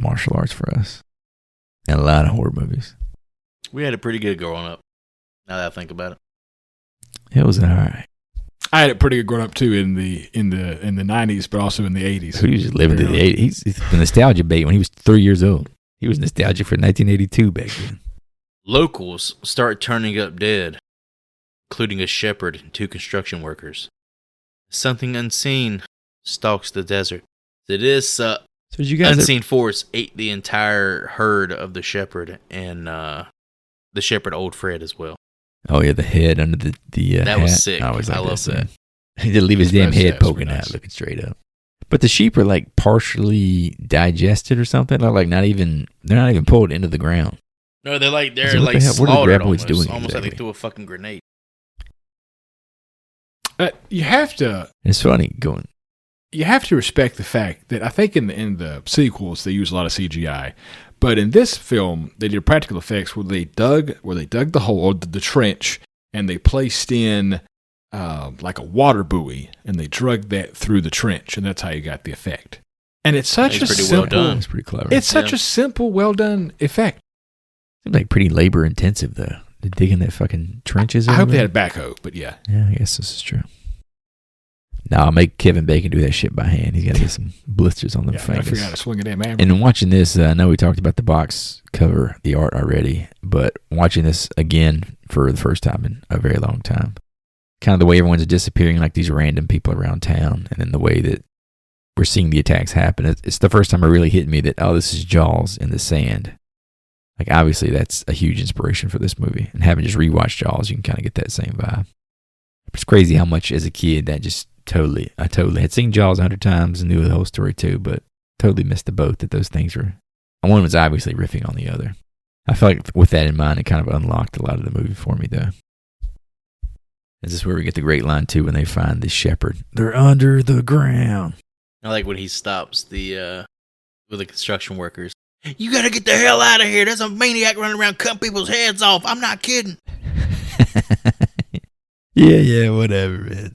martial arts for us, and a lot of horror movies. We had it pretty good growing up. Now that I think about it, it was all right. I had it pretty good growing up too in the 90s, but also in the 80s. He was just living through the 80s. He's the nostalgia bait when he was 3 years old. He was nostalgic for 1982 back then. Locals start turning up dead, including a shepherd and 2 construction workers. Something unseen stalks the desert. So you guys unseen force ate the entire herd of the shepherd and the shepherd old Fred as well. Oh yeah, the head under the that hat. was sick. I love that. He did leave his damn head poking out, looking straight up. But the sheep are like partially digested or something. Like they're not even pulled into the ground. No, they're slaughtered almost. Doing almost exactly? like they threw a fucking grenade. You have to. It's funny going. You have to respect the fact that I think in the sequels they use a lot of CGI, but in this film they did practical effects where they dug the hole or the trench and they placed in like a water buoy and they drug that through the trench and that's how you got the effect. And it's such a simple. Well done. It's pretty clever. It's such a simple, well done effect. Seems like pretty labor intensive though. They're digging that fucking trenches. I hope they had a backhoe, but yeah. Yeah, I guess this is true. No, I'll make Kevin Bacon do that shit by hand. He's got to get some blisters on them fingers. I figure out how to swing a damn hammer. And watching this, I know we talked about the box cover, the art already, but watching this again for the first time in a very long time, kind of the way everyone's disappearing, like these random people around town, and then the way that we're seeing the attacks happen. It's the first time it really hit me that, oh, this is Jaws in the sand. Like, obviously, that's a huge inspiration for this movie. And having just rewatched Jaws, you can kind of get that same vibe. It's crazy how much, as a kid, that just I totally had seen Jaws 100 times and knew the whole story too, but totally missed the boat that those things were. One was obviously riffing on the other. I feel like with that in mind, it kind of unlocked a lot of the movie for me, though. This is where we get the great line, too, when they find the shepherd. They're under the ground. I like when he stops with the construction workers. You gotta get the hell out of here. There's a maniac running around cutting people's heads off. I'm not kidding. Yeah, whatever, man.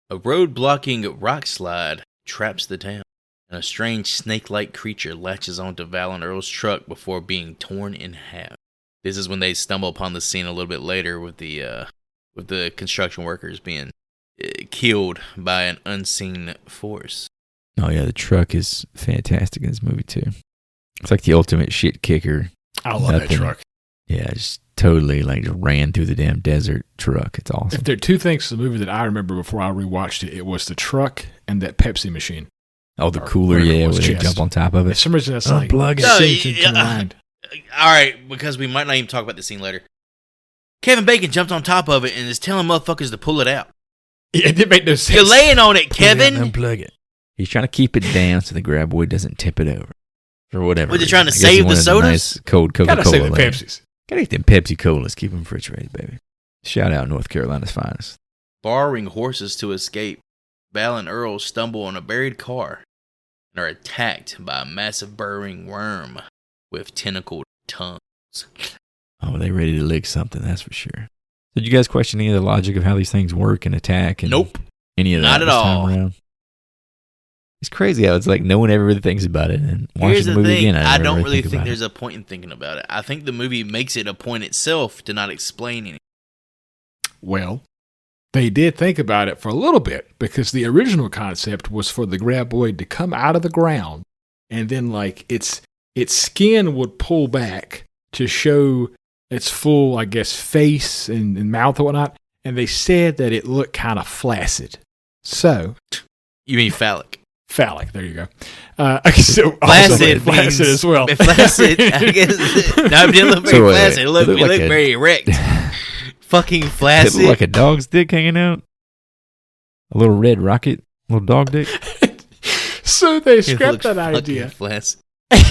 A road-blocking rock slide traps the town, and a strange snake-like creature latches onto Val and Earl's truck before being torn in half. This is when they stumble upon the scene a little bit later with the construction workers being killed by an unseen force. Oh yeah, the truck is fantastic in this movie too. It's like the ultimate shit kicker. I love that truck. Yeah, just totally just ran through the damn desert truck. It's awesome. If there are two things in the movie that I remember before I rewatched it, it was the truck and that Pepsi machine. Oh, the cooler, yeah, where they jump on top of it. For some reason, that's unplug it. All right, because we might not even talk about the scene later. Kevin Bacon jumped on top of it and is telling motherfuckers to pull it out. Yeah, it didn't make no sense. You're laying on it, Kevin. Unplug it. He's trying to keep it down so the graboid doesn't tip it over. Or whatever. Were they trying to save the sodas? Nice cold Coca-Cola. Gotta save the Pepsis. Gotta get them Pepsi Colas. Keep them refrigerated, baby. Shout out North Carolina's finest. Borrowing horses to escape, Val and Earl stumble on a buried car and are attacked by a massive burrowing worm with tentacled tongues. Oh, they ready to lick something, that's for sure. Did you guys question any of the logic of how these things work and attack? And nope. Any of that? Not at all. Around? It's crazy how it's like no one ever really thinks about it. And here's the movie thing, again, I don't really think there's a point in thinking about it. I think the movie makes it a point itself to not explain anything. Well, they did think about it for a little bit because the original concept was for the graboid to come out of the ground and then like its skin would pull back to show its full, I guess, face and mouth or whatnot. And they said that it looked kind of flaccid. So. You mean phallic? Phallic, there you go. So flaccid as well. Flaccid, I guess. No, it didn't look very flaccid. It looked very erect. Fucking flaccid. It looked like a dog's dick hanging out. A little red rocket, little dog dick. So they scrapped that idea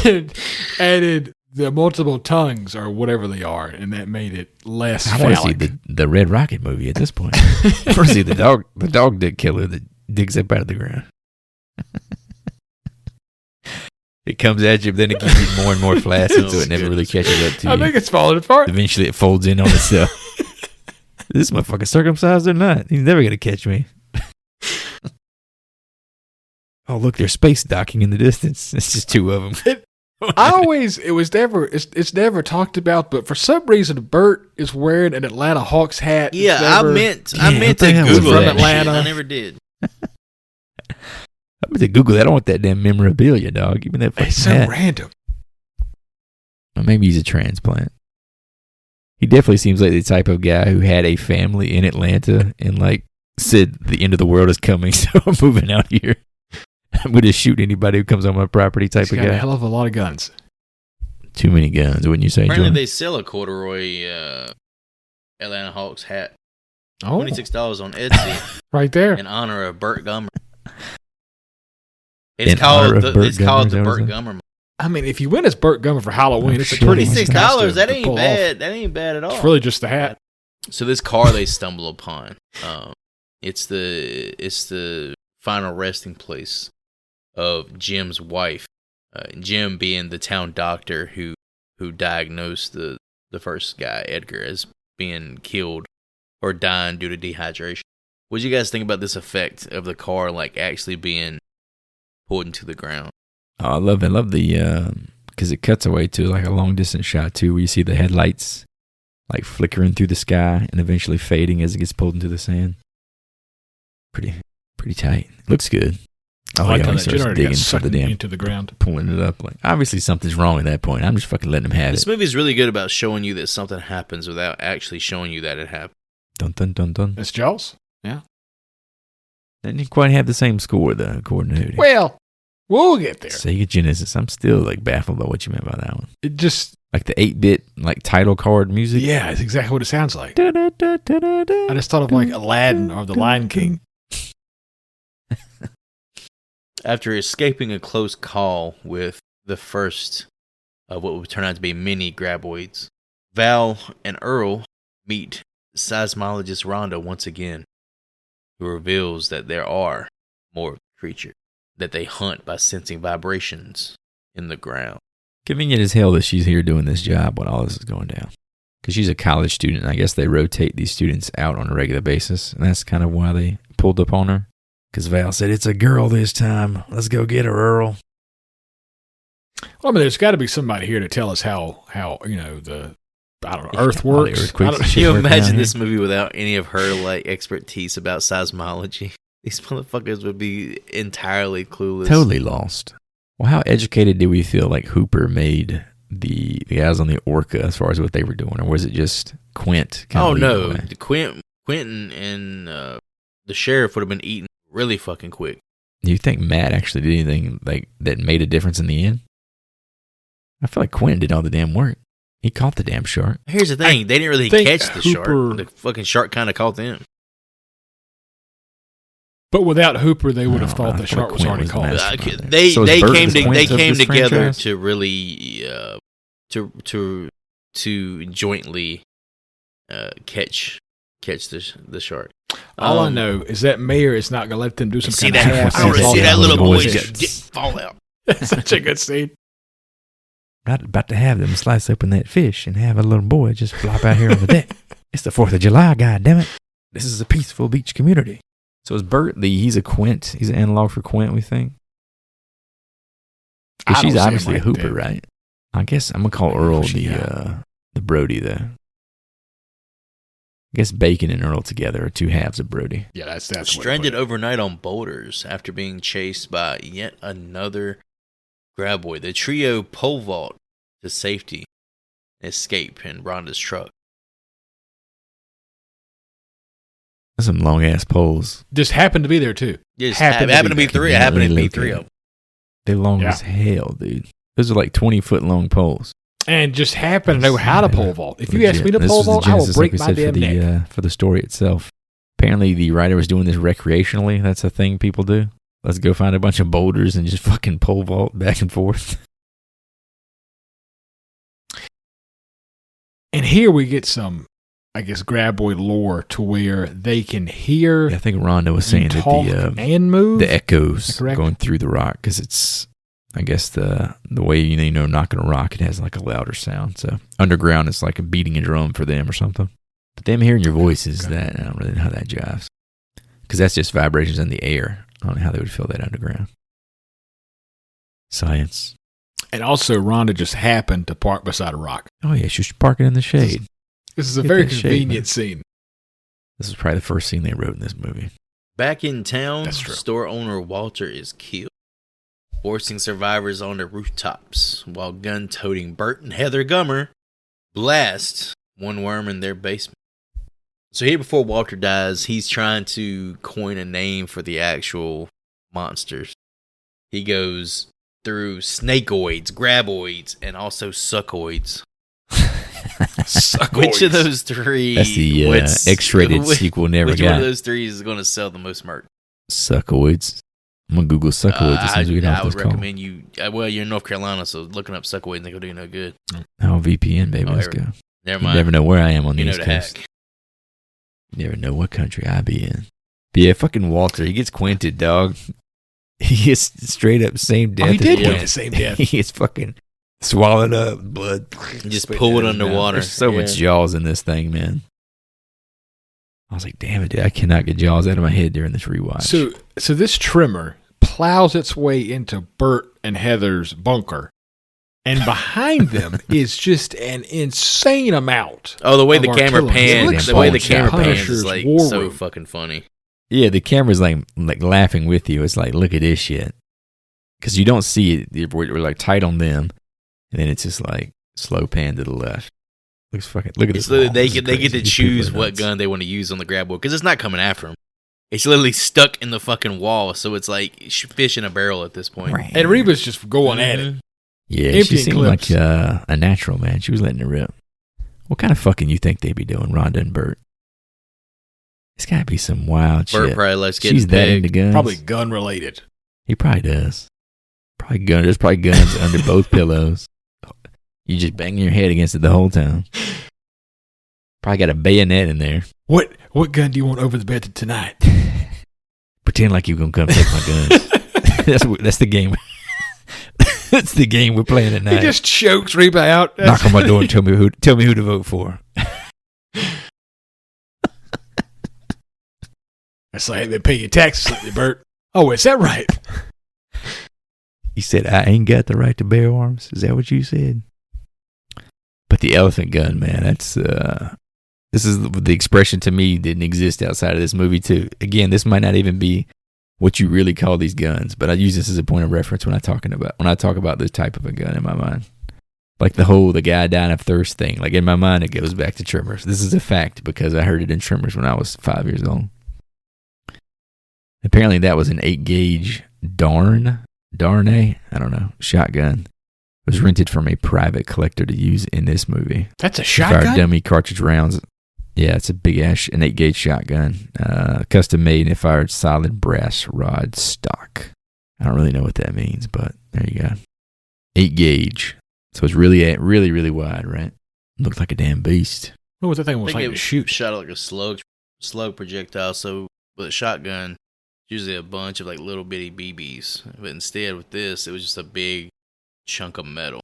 and added the multiple tongues or whatever they are, and that made it less phallic. I want to see the Red Rocket movie at this point. I want to see the dog dick killer that digs up out of the ground. It comes at you, but then it gives you more and more flaccid, so it never really catches up to you. I think it's falling apart. Eventually, it folds in on itself. Is this motherfucker circumcised or not? He's never going to catch me. Oh, look, there's space docking in the distance. It's just two of them. It's never talked about, but for some reason Bert is wearing an Atlanta Hawks hat. Yeah, I meant to Google from that Atlanta. I never did. I'm going to Google that. I don't want that damn memorabilia, dog. Give me that fucking It's so hat. random. Well, maybe he's a transplant. He definitely seems like the type of guy who had a family in Atlanta and like said the end of the world is coming, so I'm moving out here. I'm going to shoot anybody who comes on my property type He's of got guy. a hell of a lot of guns. Too many guns, wouldn't you say, Apparently Jordan? they sell a corduroy Atlanta Hawks hat. Oh, $26 on Etsy right there. in honor of Burt Gummer. It's called the Burt Gummer. I mean, if you win as Burt Gummer for Halloween, it's a shit. pretty $26. That to ain't pull bad. off. That ain't bad at all. It's really just the hat. So this car they stumble upon, it's the final resting place of Jim's wife. Jim being the town doctor who diagnosed the first guy, Edgar, as being killed or dying due to dehydration. What do you guys think about this effect of the car like actually being pulled into the ground? Oh, I love the because it cuts away to like a long distance shot too, where you see the headlights like flickering through the sky and eventually fading as it gets pulled into the sand. Pretty tight. Looks good. I like how he that starts generator digging got for sucked the damn, into the ground. pulling it up. Like obviously something's wrong at that point. I'm just fucking letting him have This it. movie is really good about showing you that something happens without actually showing you that it happened. Dun dun dun dun. It's Jaws. Yeah. Didn't quite have the same score though, according to Hootie. Well, we'll get there. Sega Genesis. I'm still like baffled by what you meant by that one. It just, Like the 8-bit like title card music. yeah, it's exactly what it sounds like. I just thought of like Aladdin or The Lion King. After escaping a close call with the first of what would turn out to be many graboids, Val and Earl meet seismologist Rhonda once again, who reveals that there are more creatures that they hunt by sensing vibrations in the ground. Convenient as hell that she's here doing this job when all this is going down. Because she's a college student, and I guess they rotate these students out on a regular basis, and that's kind of why they pulled up on her. Because Val said, "It's a girl this time. Let's go get her, Earl." Well, I mean, there's got to be somebody here to tell us how the Earth works. Can you imagine this movie without any of her like expertise about seismology? These motherfuckers would be entirely clueless. Totally lost. Well, how educated do we feel like Hooper made the guys on the Orca as far as what they were doing? Or was it just Quint? Oh, no. Quentin and the sheriff would have been eaten really fucking quick. Do you think Matt actually did anything like that made a difference in the end? I feel like Quentin did all the damn work. He caught the damn shark. Here's the thing. They didn't really catch the shark. The fucking shark kind of caught them. But without Hooper, they would have thought the shark was already caught. They came together to really to jointly catch the shark. All I know is that mayor is not going to let them do some See kind of half. I want to see that little boy just fall out. That's such a good scene. About to have them slice open that fish and have a little boy just flop out here on the deck. It's the 4th of July, goddammit. This is a peaceful beach community. So is Bert he's a Quint? He's an analog for Quint, we think? Because she's obviously a Hooper, right? I guess I'm going to call Earl the Brody, though. I guess Bacon and Earl together are two halves of Brody. Yeah, that's stranded overnight on boulders after being chased by yet another graboid. The trio pole vault to safety and escape in Rhonda's truck. That's some long ass poles. Just happened to be there too. Just happened to be three. Happened to be three of them. They're long as hell, dude. Those are like 20-foot long poles. And just happen to know how to pole vault. If you ask me to pole vault, I will break my damn neck. For the story itself. Apparently, the writer was doing this recreationally. That's a thing people do. Let's go find a bunch of boulders and just fucking pole vault back and forth. And here we get some, I guess, graboid lore to where they can hear. Yeah, I think Rhonda was saying that and move. The echoes going through the rock, because it's, I guess the way knocking a rock, it has like a louder sound. So underground, it's like a beating a drum for them or something. But them hearing your voices, that I don't really know how that jives, because that's just vibrations in the air. I don't know how they would feel that underground. Science. And also, Rhonda just happened to park beside a rock. Oh, yeah, she was parking in the shade. This is a very convenient scene. This is probably the first scene they wrote in this movie. Back in town, store owner Walter is killed, forcing survivors onto rooftops while gun-toting Bert and Heather Gummer blast one worm in their basement. So here before Walter dies, he's trying to coin a name for the actual monsters. He goes through snakeoids, graboids, and also suckoids. Which of those three? That's the X-rated sequel never which got. Which one of those three is going to sell the most merch? Suckoids. I'm going to Google suckoids as soon as we get off this call. I would recommend you... well, you're in North Carolina, so looking up suckoids ain't going to do no good. Oh, VPN, baby. Let's go. Never mind. You never know where I am on the East Coast. Hack. You never know what country I be in. But yeah, fucking Walter. He gets quinted, dog. He gets straight up same death. Oh, he did get the same death. He gets fucking swallowed up, blood. Just pull it underwater. There's so much Jaws in this thing, man. I was like, damn it, dude. I cannot get Jaws out of my head during this rewatch. So this Tremor plows its way into Bert and Heather's bunker. And behind them is just an insane amount. Oh, the way the camera pans. The way the camera pans is like so fucking funny. Yeah, the camera's like laughing with you. It's like, look at this shit. Because you don't see it. We're like tight on them. And then it's just like slow pan to the left. Look at this. They get to choose what gun they want to use on the grab board. Because it's not coming after them. It's literally stuck in the fucking wall. So it's like fish in a barrel at this point. Right. And Reba's just going at it. Yeah, she seemed like a natural, man. She was letting it rip. What kind of fucking you think they be doing, Rhonda and Bert? It's got to be some wild shit. Bert probably likes getting She's that into guns. Probably gun related. He probably does. There's probably guns under both pillows. You just bang your head against it the whole time. Probably got a bayonet in there. What gun do you want over the bed tonight? Pretend like you're going to come take my guns. That's the game. That's the game we're playing tonight. He just chokes Reba out. Knock on my door and tell me who to vote for. It's like they pay your taxes, Bert. Oh, is that right? He said, I ain't got the right to bear arms. Is that what you said? But the elephant gun, man, that's this is the expression to me didn't exist outside of this movie too. Again, this might not even be what you really call these guns, but I use this as a point of reference when I talk about this type of a gun in my mind. Like the guy dying of thirst thing. Like in my mind, it goes back to Tremors. This is a fact because I heard it in Tremors when I was 5 years old. Apparently that was an 8-gauge Darnay, I don't know, shotgun. It was rented from a private collector to use in this movie. That's a shotgun? Fired dummy cartridge rounds. Yeah, it's a big ass, an 8-gauge shotgun. Custom made and it fired solid brass rod stock. I don't really know what that means, but there you go. 8-gauge. So it's really, really, really wide, right? Looked like a damn beast. What was that thing was like to shoot? Shot like a slug projectile. So with a shotgun, usually a bunch of like little bitty BBs. But instead with this, it was just a big chunk of metal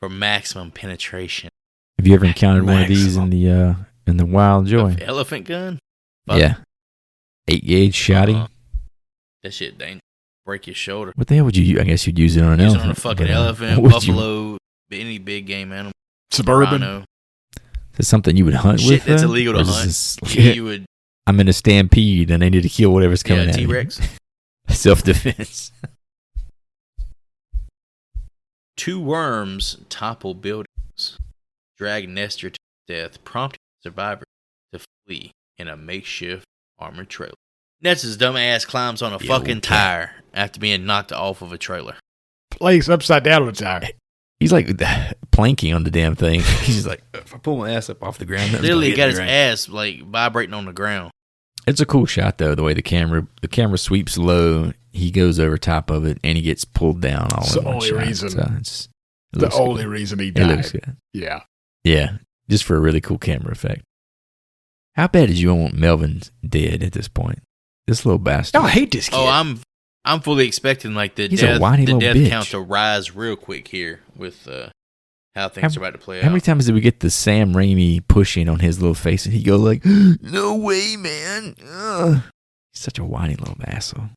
for maximum penetration. Have you ever encountered one of these in the wild, Joy? Elephant gun? Yeah. 8-gauge shotty. That shit dangerous. Break your shoulder. What the hell would you use? I guess you'd use it on an elephant. On a fucking elephant, buffalo, any big game animal. Suburban. Rhino. Is it something you would hunt with? Shit that's illegal to hunt. You would. I'm in a stampede and I need to kill whatever's coming at me. T-Rex. Self-defense. 2 worms topple buildings, drag Nestor to death, prompting survivors to flee in a makeshift armored trailer. Nestor's dumb ass climbs on a fucking tire after being knocked off of a trailer. Lays upside down on a tire. He's like planking on the damn thing. He's like, if I pull my ass up off the ground, literally got his ass like vibrating on the ground. It's a cool shot though, the way the camera sweeps low, he goes over top of it, and he gets pulled down all in one shot. It's the only reason he died. It looks good. Yeah. Yeah, just for a really cool camera effect. How bad did you want Melvin dead at this point? This little bastard. Oh, I hate this kid. Oh, I'm fully expecting like the He's death bitch. count to rise real quick here with how things are about to play out. How many times did we get the Sam Raimi pushing on his little face and he go like, no way, man. Ugh. He's such a whiny little asshole.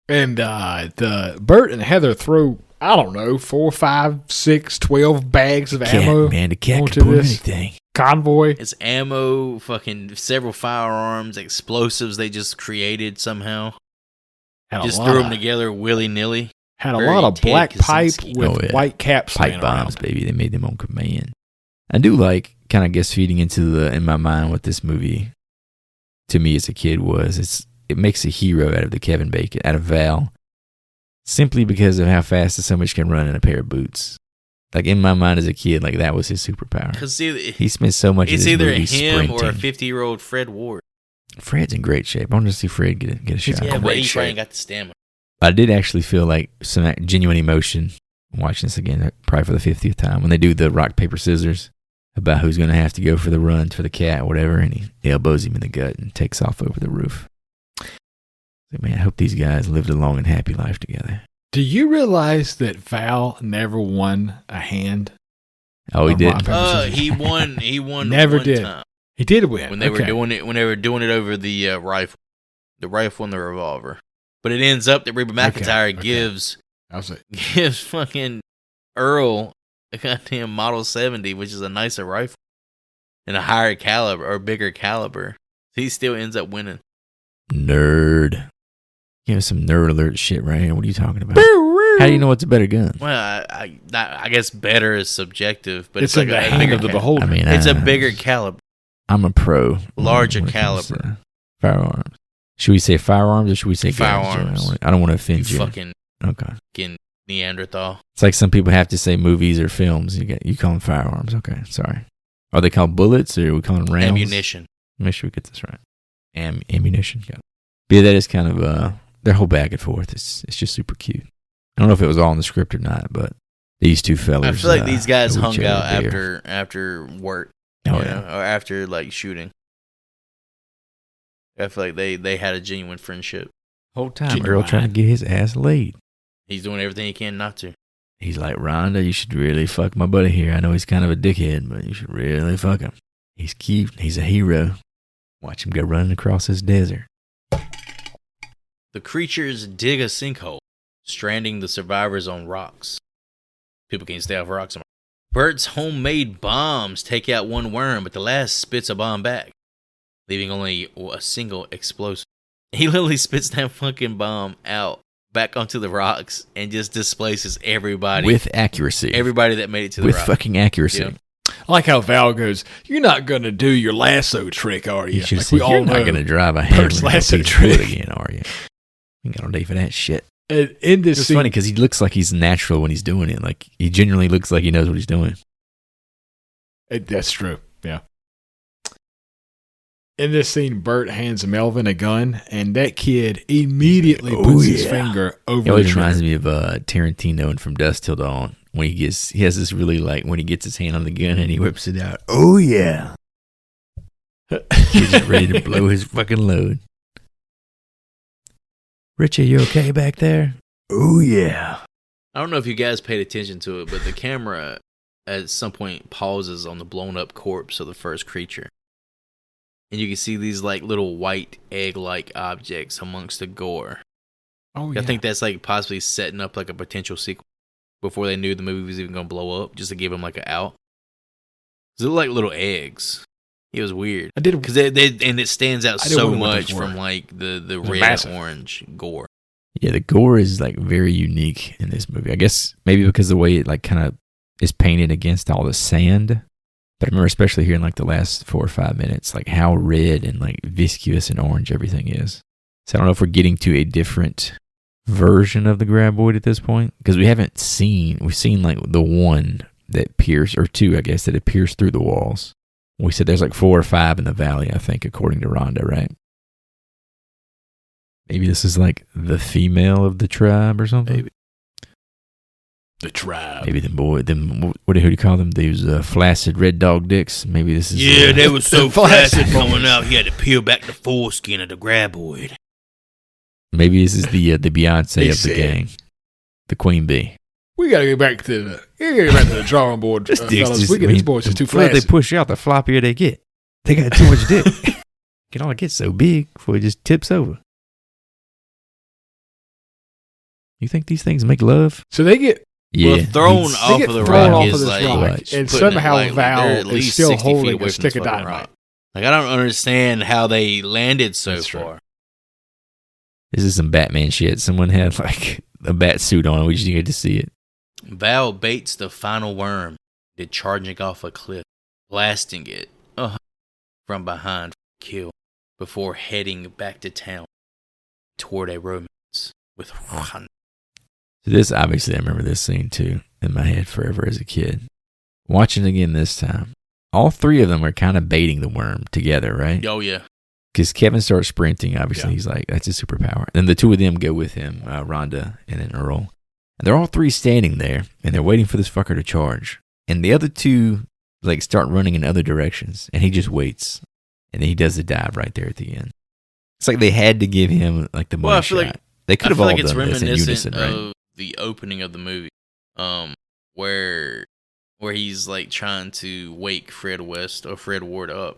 And the Bert and Heather throw, I don't know, 4, 5, 6, 12 bags of ammo. Man, the cat can pull anything. Convoy. It's ammo, fucking several firearms, explosives they just created somehow. Just threw them together willy-nilly. Had a lot of black pipe with white caps. Pipe bombs, baby. They made them on command. I do like, kind of guess feeding into in my mind what this movie, to me as a kid, was. It makes a hero out of the Kevin Bacon, out of Val, simply because of how fast so much can run in a pair of boots. Like, in my mind as a kid, like, that was his superpower. Because he spent so much of his movie sprinting. It's either him or a 50-year-old Fred Ward. Fred's in great shape. I want to see Fred get a shot. Yeah, but he probably got the stamina. I did actually feel like some genuine emotion watching this again, probably for the 50th time, when they do the rock, paper, scissors about who's going to have to go for the run for the cat or whatever, and he elbows him in the gut and takes off over the roof. Like, man, I hope these guys lived a long and happy life together. Do you realize that Val never won a hand? Oh, he did. He won. He won. Never one did. Time. He did win when they were doing it. When they were doing it over the rifle and the revolver. But it ends up that Reba McEntire gives fucking Earl a goddamn Model 70, which is a nicer rifle and a higher caliber or bigger caliber. He still ends up winning. Nerd. Give us some nerd alert shit right here. What are you talking about? How do you know what's a better gun? Well, I guess better is subjective, but it's like a hand of the beholder. I mean, it's a bigger caliber. I'm a pro. Larger caliber. Firearms. Should we say firearms or should we say firearms? Guns? I don't want to offend you. Fucking okay. Neanderthal. It's like some people have to say movies or films. You call them firearms. Okay, sorry. Are they called bullets or are we calling them rounds? Ammunition. Make sure we get this right. Ammunition. Got it. But yeah, that is kind of their whole back and forth. It's just super cute. I don't know if it was all in the script or not, but these two fellas. I feel like these guys hung out after work. Oh, yeah. Or after like shooting. I feel like they had a genuine friendship. Whole time Earl trying to get his ass laid. He's doing everything he can not to. He's like, Rhonda, you should really fuck my buddy here. I know he's kind of a dickhead, but you should really fuck him. He's cute. He's a hero. Watch him go running across this desert. The creatures dig a sinkhole, stranding the survivors on rocks. People can't stay off rocks. Bert's homemade bombs take out one worm, but the last spits a bomb back, leaving only a single explosive. He literally spits that fucking bomb out back onto the rocks and just displaces everybody. With accuracy. Everybody that made it to the rock. With fucking accuracy. Yeah. I like how Val goes, you're not going to do your lasso trick, are you? Like said, you're not going to drive a hammer lasso trick again, are you? You ain't got no day for that shit. In this it's scene, funny because he looks like he's natural when he's doing it. Like, he genuinely looks like he knows what he's doing. That's true, yeah. In this scene, Bert hands Melvin a gun, and that kid immediately puts his finger over the trigger. It reminds me of Tarantino and From Dusk Till Dawn. When he has this really, like, when he gets his hand on the gun and he whips it out. Oh, yeah. He's just ready to blow his fucking load. Richie, you okay back there? Oh, yeah. I don't know if you guys paid attention to it, but the camera at some point pauses on the blown up corpse of the first creature. And you can see these like little white egg-like objects amongst the gore. Oh, yeah. I think that's like possibly setting up like a potential sequel before they knew the movie was even going to blow up, just to give them like an out. They look like little eggs. It was weird. I did because it stands out so much from like the red and orange gore. Yeah, the gore is like very unique in this movie. I guess maybe because the way it like kind of is painted against all the sand. But I remember especially here in like the last 4 or 5 minutes, like how red and like viscous and orange everything is. So I don't know if we're getting to a different version of the graboid at this point, because we've seen like the one that pierced, or two, I guess, that it pierced through the walls. We said there's like 4 or 5 in the valley, I think, according to Rhonda, right? Maybe this is like the female of the tribe or something. Maybe. The tribe. Maybe who do you call them? These flaccid red dog dicks. Maybe this is. Yeah, they were so flaccid coming out. He had to peel back the foreskin of the graboid. Maybe this is the Beyonce of the gang, the queen bee. We gotta get back to the drawing board, fellas. These boys are too flaccid. The further they push out, the floppier they get. They got too much dick. Can only get so big before it just tips over. You think these things make love? So they get thrown off of the rock is like, rock, and somehow Val is still holding a stick of dynamite. Like, I don't understand how they landed so far. This is some Batman shit. Someone had like a bat suit on. We just get to see it. Val baits the final worm, charging off a cliff, blasting it from behind for kill before heading back to town toward a romance with Juan. So this, obviously, I remember this scene too in my head forever as a kid. Watching it again this time, all three of them are kind of baiting the worm together, right? Oh, yeah. Because Kevin starts sprinting, obviously. He's like, that's his superpower. And the two of them go with him, Rhonda and then Earl. And they're all three standing there, and they're waiting for this fucker to charge. And the other two like start running in other directions, and he just waits. And then he does the dive right there at the end. It's like they had to give him like the money shot. Like, they could have all done this in unison, right? Of the opening of the movie, where he's like trying to wake Fred Ward up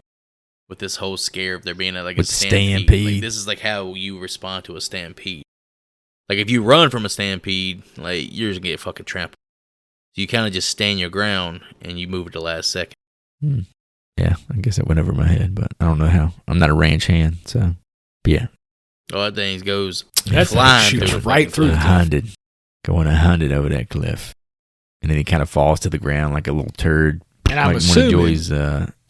with this whole scare of there being a stampede. Like, this is like how you respond to a stampede. Like, if you run from a stampede, like, you're just gonna get fucking trampled. So you kind of just stand your ground and you move at the last second. Yeah, I guess that went over my head, but I don't know how. I'm not a ranch hand, so but yeah. Oh, that thing goes flying right through 100, going 100 over that cliff, and then he kind of falls to the ground like a little turd. And I'm assuming one of Joy's,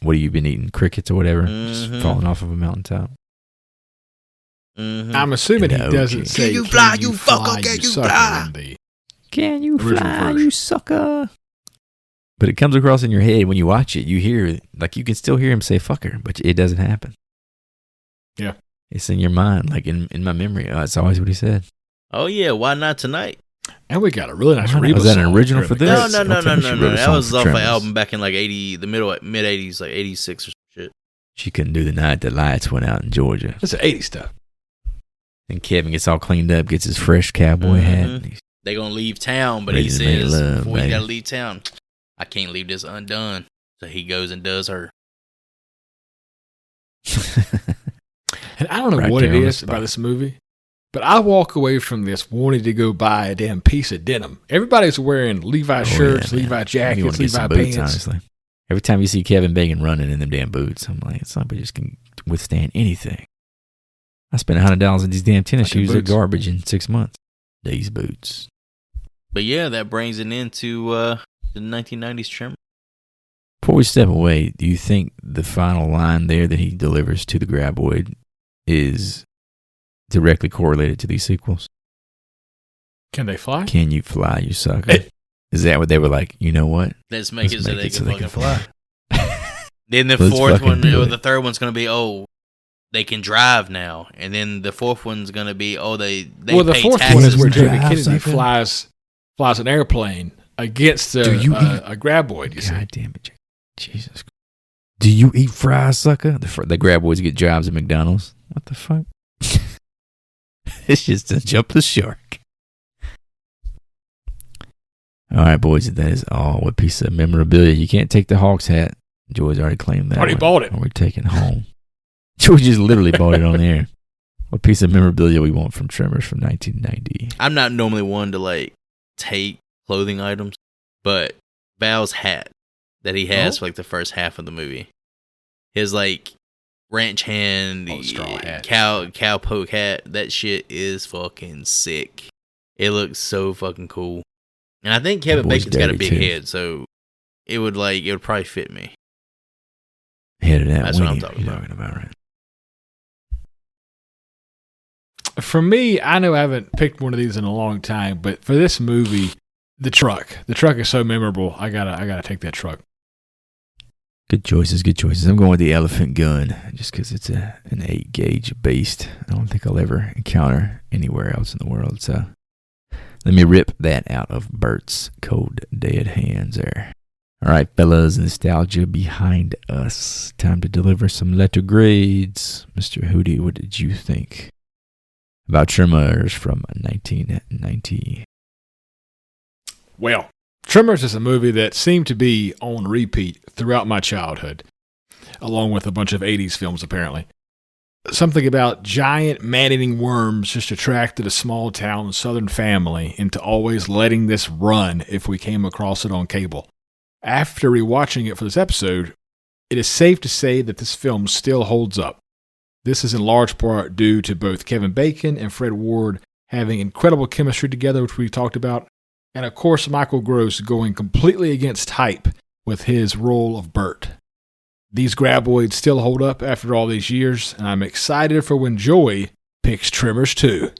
what have you been eating, crickets or whatever, just falling off of a mountaintop. I'm assuming he doesn't say, "Can you fly, you fucker? Can you fly? Can you fly, you sucker?" But it comes across in your head when you watch it. You hear, like, you can still hear him say "fucker," but it doesn't happen. Yeah, it's in your mind, like in my memory. It's always what he said. Oh yeah, why not tonight? And we got a really nice Reba. Was that an original for this? No. That was off an album back in like mid '80s, like '86 or some shit. She couldn't do the night the lights went out in Georgia. That's the '80s stuff. And Kevin gets all cleaned up, gets his fresh cowboy hat. They gonna leave town, but he says, "Before you gotta leave town, I can't leave this undone." So he goes and does her. And I don't know what it is about this movie, but I walk away from this wanting to go buy a damn piece of denim. Everybody's wearing Levi shirts, Levi jackets, Levi pants. Honestly, every time you see Kevin Bacon running in them damn boots, I'm like, it's not we just can withstand anything. I spent $100 on these damn tennis shoes. They're garbage in 6 months. These boots. But yeah, that brings it into the 1990s Tremors. Before we step away, do you think the final line there that he delivers to the graboid is directly correlated to these sequels? Can they fly? Can you fly, you sucker? Is that what they were like? You know what? Let's make it so they can fly. Then the fourth one, or the third one's going to be, they can drive now. And then the fourth one's going to be, they the fourth one is where Jamie Kennedy flies an airplane against a graboid. God damn it, Jesus. Do you eat fries, sucker? The graboids get jobs at McDonald's. What the fuck? It's just to jump the shark. All right, boys, that is all. What piece of memorabilia. You can't take the Hawks hat. Joy's already claimed that. Already bought it. We're taking it home. Joy just literally bought it on air. What piece of memorabilia we want from Tremors from 1990? I'm not normally one to take clothing items, but Val's hat that he has for the first half of the movie, his ranch hand, straw hat, cowpoke hat, that shit is fucking sick. It looks so fucking cool, and I think Kevin Bacon's got a big head, so it would probably fit me. Head of that. That's what I'm talking about, right? For me, I know I haven't picked one of these in a long time, but for this movie, the truck is so memorable. I gotta take that truck. Good choices. I'm going with the elephant gun just because it's an 8-gauge based. I don't think I'll ever encounter anywhere else in the world. So let me rip that out of Bert's cold dead hands there. All right, fellas, nostalgia behind us. Time to deliver some letter grades. Mr. Hootie, what did you think about Tremors from 1990? Well, Tremors is a movie that seemed to be on repeat throughout my childhood, along with a bunch of 80s films, apparently. something about giant man-eating worms just attracted a small-town southern family into always letting this run if we came across it on cable. After rewatching it for this episode, it is safe to say that this film still holds up. This is in large part due to both Kevin Bacon and Fred Ward having incredible chemistry together, which we talked about, and of course Michael Gross going completely against hype with his role of Bert. These graboids still hold up after all these years, and I'm excited for when Joey picks Tremors 2.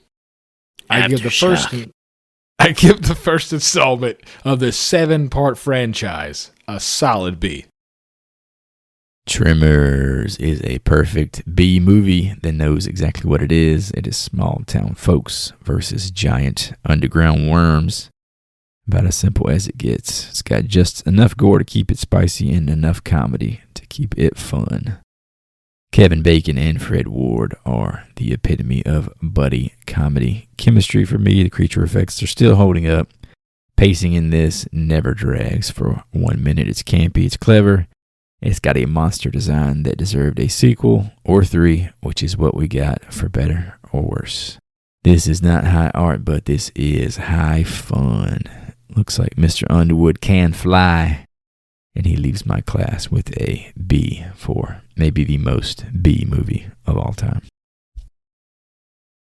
I give the first installment of this 7-part franchise a solid B. Tremors is a perfect B movie that knows exactly what it is. It is small town folks versus giant underground worms. About as simple as it gets. It's got just enough gore to keep it spicy and enough comedy to keep it fun. Kevin Bacon and Fred Ward are the epitome of buddy comedy. Chemistry for me, the creature effects are still holding up. Pacing in this never drags. For 1 minute, it's campy, it's clever. It's got a monster design that deserved a sequel or 3, which is what we got for better or worse. This is not high art, but this is high fun. Looks like Mr. Underwood can fly, and he leaves my class with a B for maybe the most B movie of all time.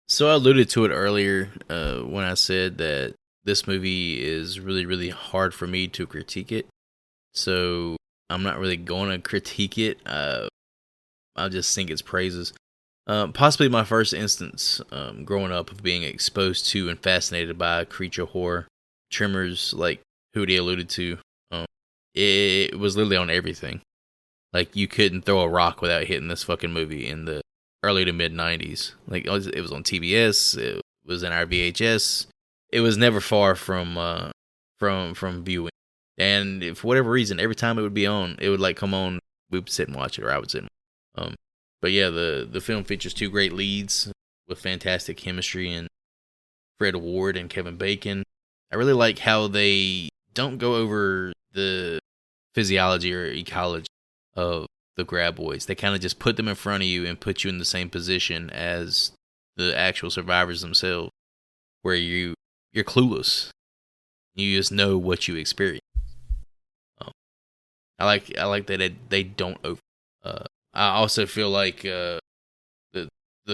So I alluded to it earlier when I said that this movie is really, really hard for me to critique it. So I'm not really going to critique it. I'll just sing its praises. Possibly my first instance growing up of being exposed to and fascinated by creature horror. Tremors, like Hootie alluded to, it was literally on everything. Like, you couldn't throw a rock without hitting this fucking movie in the early to mid 90s. Like, it was on TBS, it was in our VHS. It was never far from viewing. And for whatever reason, every time it would be on, it would like come on, we would sit and watch it, or I would sit and but yeah, the film features 2 great leads with fantastic chemistry in Fred Ward and Kevin Bacon. I really like how they don't go over the physiology or ecology of the graboids. They kind of just put them in front of you and put you in the same position as the actual survivors themselves, where you're clueless. You just know what you experience. I like that they don't over. I also feel like the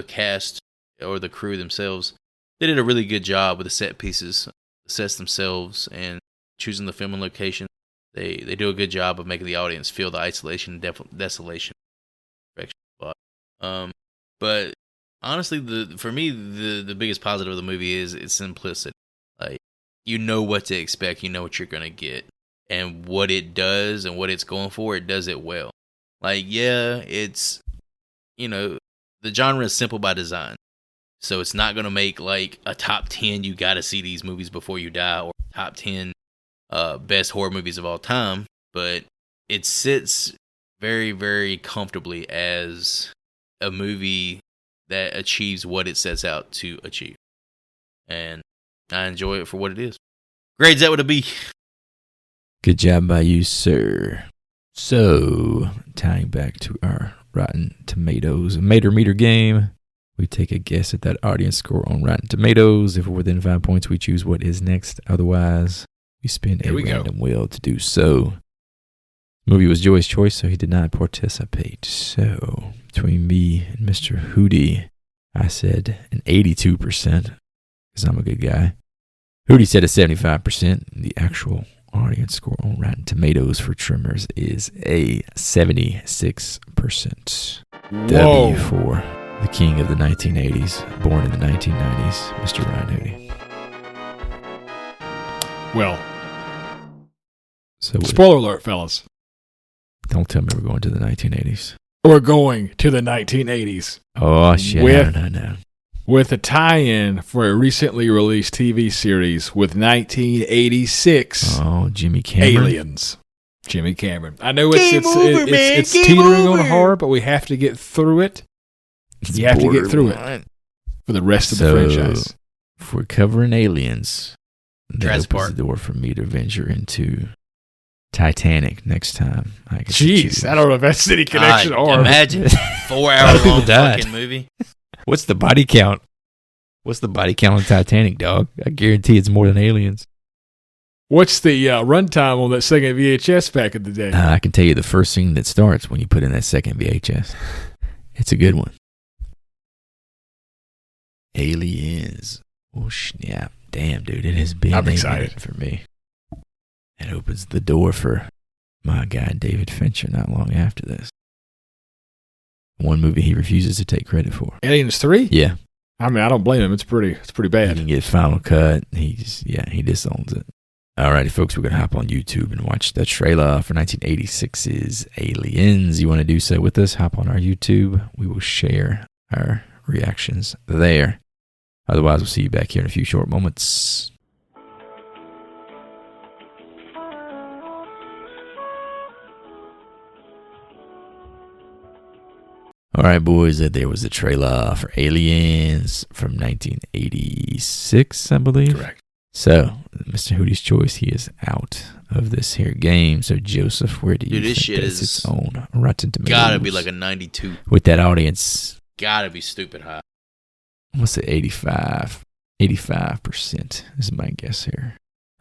cast or the crew themselves, they did a really good job with the set pieces, the sets themselves, and choosing the filming location. They do a good job of making the audience feel the isolation and desolation. But honestly, for me, the biggest positive of the movie is its simplicity. Like, you know what to expect, you know what you're gonna get, and what it does and what it's going for, it does it well. Like, yeah, it's, the genre is simple by design. So it's not going to make like a top 10, you got to see these movies before you die, or top 10 best horror movies of all time. But it sits very, very comfortably as a movie that achieves what it sets out to achieve. And I enjoy it for what it is. Grades that would be. Good job by you, sir. So, tying back to our Rotten Tomatoes Mater Meter game, we take a guess at that audience score on Rotten Tomatoes. If we're within 5 points, we choose what is next. Otherwise, we spin a random wheel to do so. The movie was Joey's choice, so he did not participate. So, between me and Mr. Hootie, I said an 82%, because I'm a good guy. Hootie said a 75%. The actual audience score on Rotten Tomatoes for Tremors is a 76%. Whoa. W for the king of the 1980s, born in the 1990s, Mr. Ryan Hootie. Well, so spoiler alert, fellas. Don't tell me we're going to the 1980s. We're going to the 1980s. Oh, shit. No. With a tie-in for a recently released TV series with 1986. Oh, Jimmy Cameron. Aliens. Jimmy Cameron. I know it's teetering on horror, but we have to get through it. You have to get through it for the rest of the franchise. If we're covering Aliens, that Jurassic opens Park. the door for me to venture into Titanic next time. Jeez, I don't know if that's any connection or imagine 4-hour long fucking movie. What's the body count? What's the body count on Titanic, dog? I guarantee it's more than Aliens. What's the runtime on that second VHS back in the day? I can tell you the first scene that starts when you put in that second VHS. It's a good one. Aliens. Oh, snap. Damn, dude, it has been I'm excited for me. It opens the door for my guy, David Fincher, not long after this. One movie he refuses to take credit for. Aliens 3? Yeah. I mean, I don't blame him. It's pretty bad. He can get Final Cut. He disowns it. Alrighty, folks, we're going to hop on YouTube and watch the trailer for 1986's Aliens. You want to do so with us? Hop on our YouTube. We will share our reactions there. Otherwise, we'll see you back here in a few short moments. All right, boys, there was the trailer for Aliens from 1986, I believe. Correct. So, Mr. Hootie's Choice, he is out of this here game. So, Joseph, where do you think shit that's is its own Rotten Tomatoes? Gotta be like a 92. With that audience. Gotta be stupid high. What's it, 85? 85% is my guess here.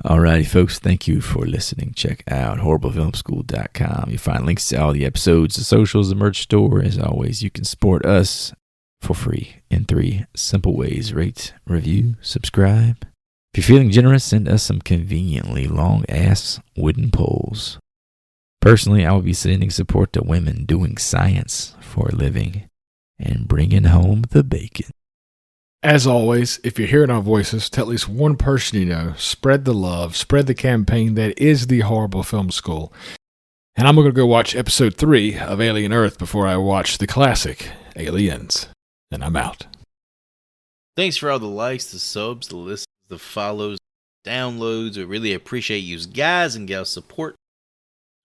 Alrighty, folks, thank you for listening. Check out horriblefilmschool.com. You'll find links to all the episodes, the socials, the merch store. As always, you can support us for free in 3 simple ways. Rate, review, subscribe. If you're feeling generous, send us some conveniently long-ass wooden poles. Personally, I will be sending support to women doing science for a living and bringing home the bacon. As always, if you're hearing our voices, tell at least one person you know. Spread the love. Spread the campaign that is the Horrible Film School. And I'm going to go watch episode 3 of Alien Earth before I watch the classic Aliens. And I'm out. Thanks for all the likes, the subs, the listens, the follows, downloads. We really appreciate you guys and gals' support, as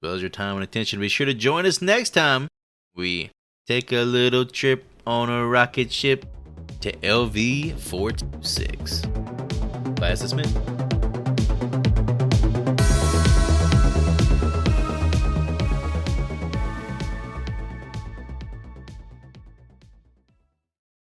well as your time and attention. Be sure to join us next time we take a little trip on a rocket ship to LV-426. Class dismissed.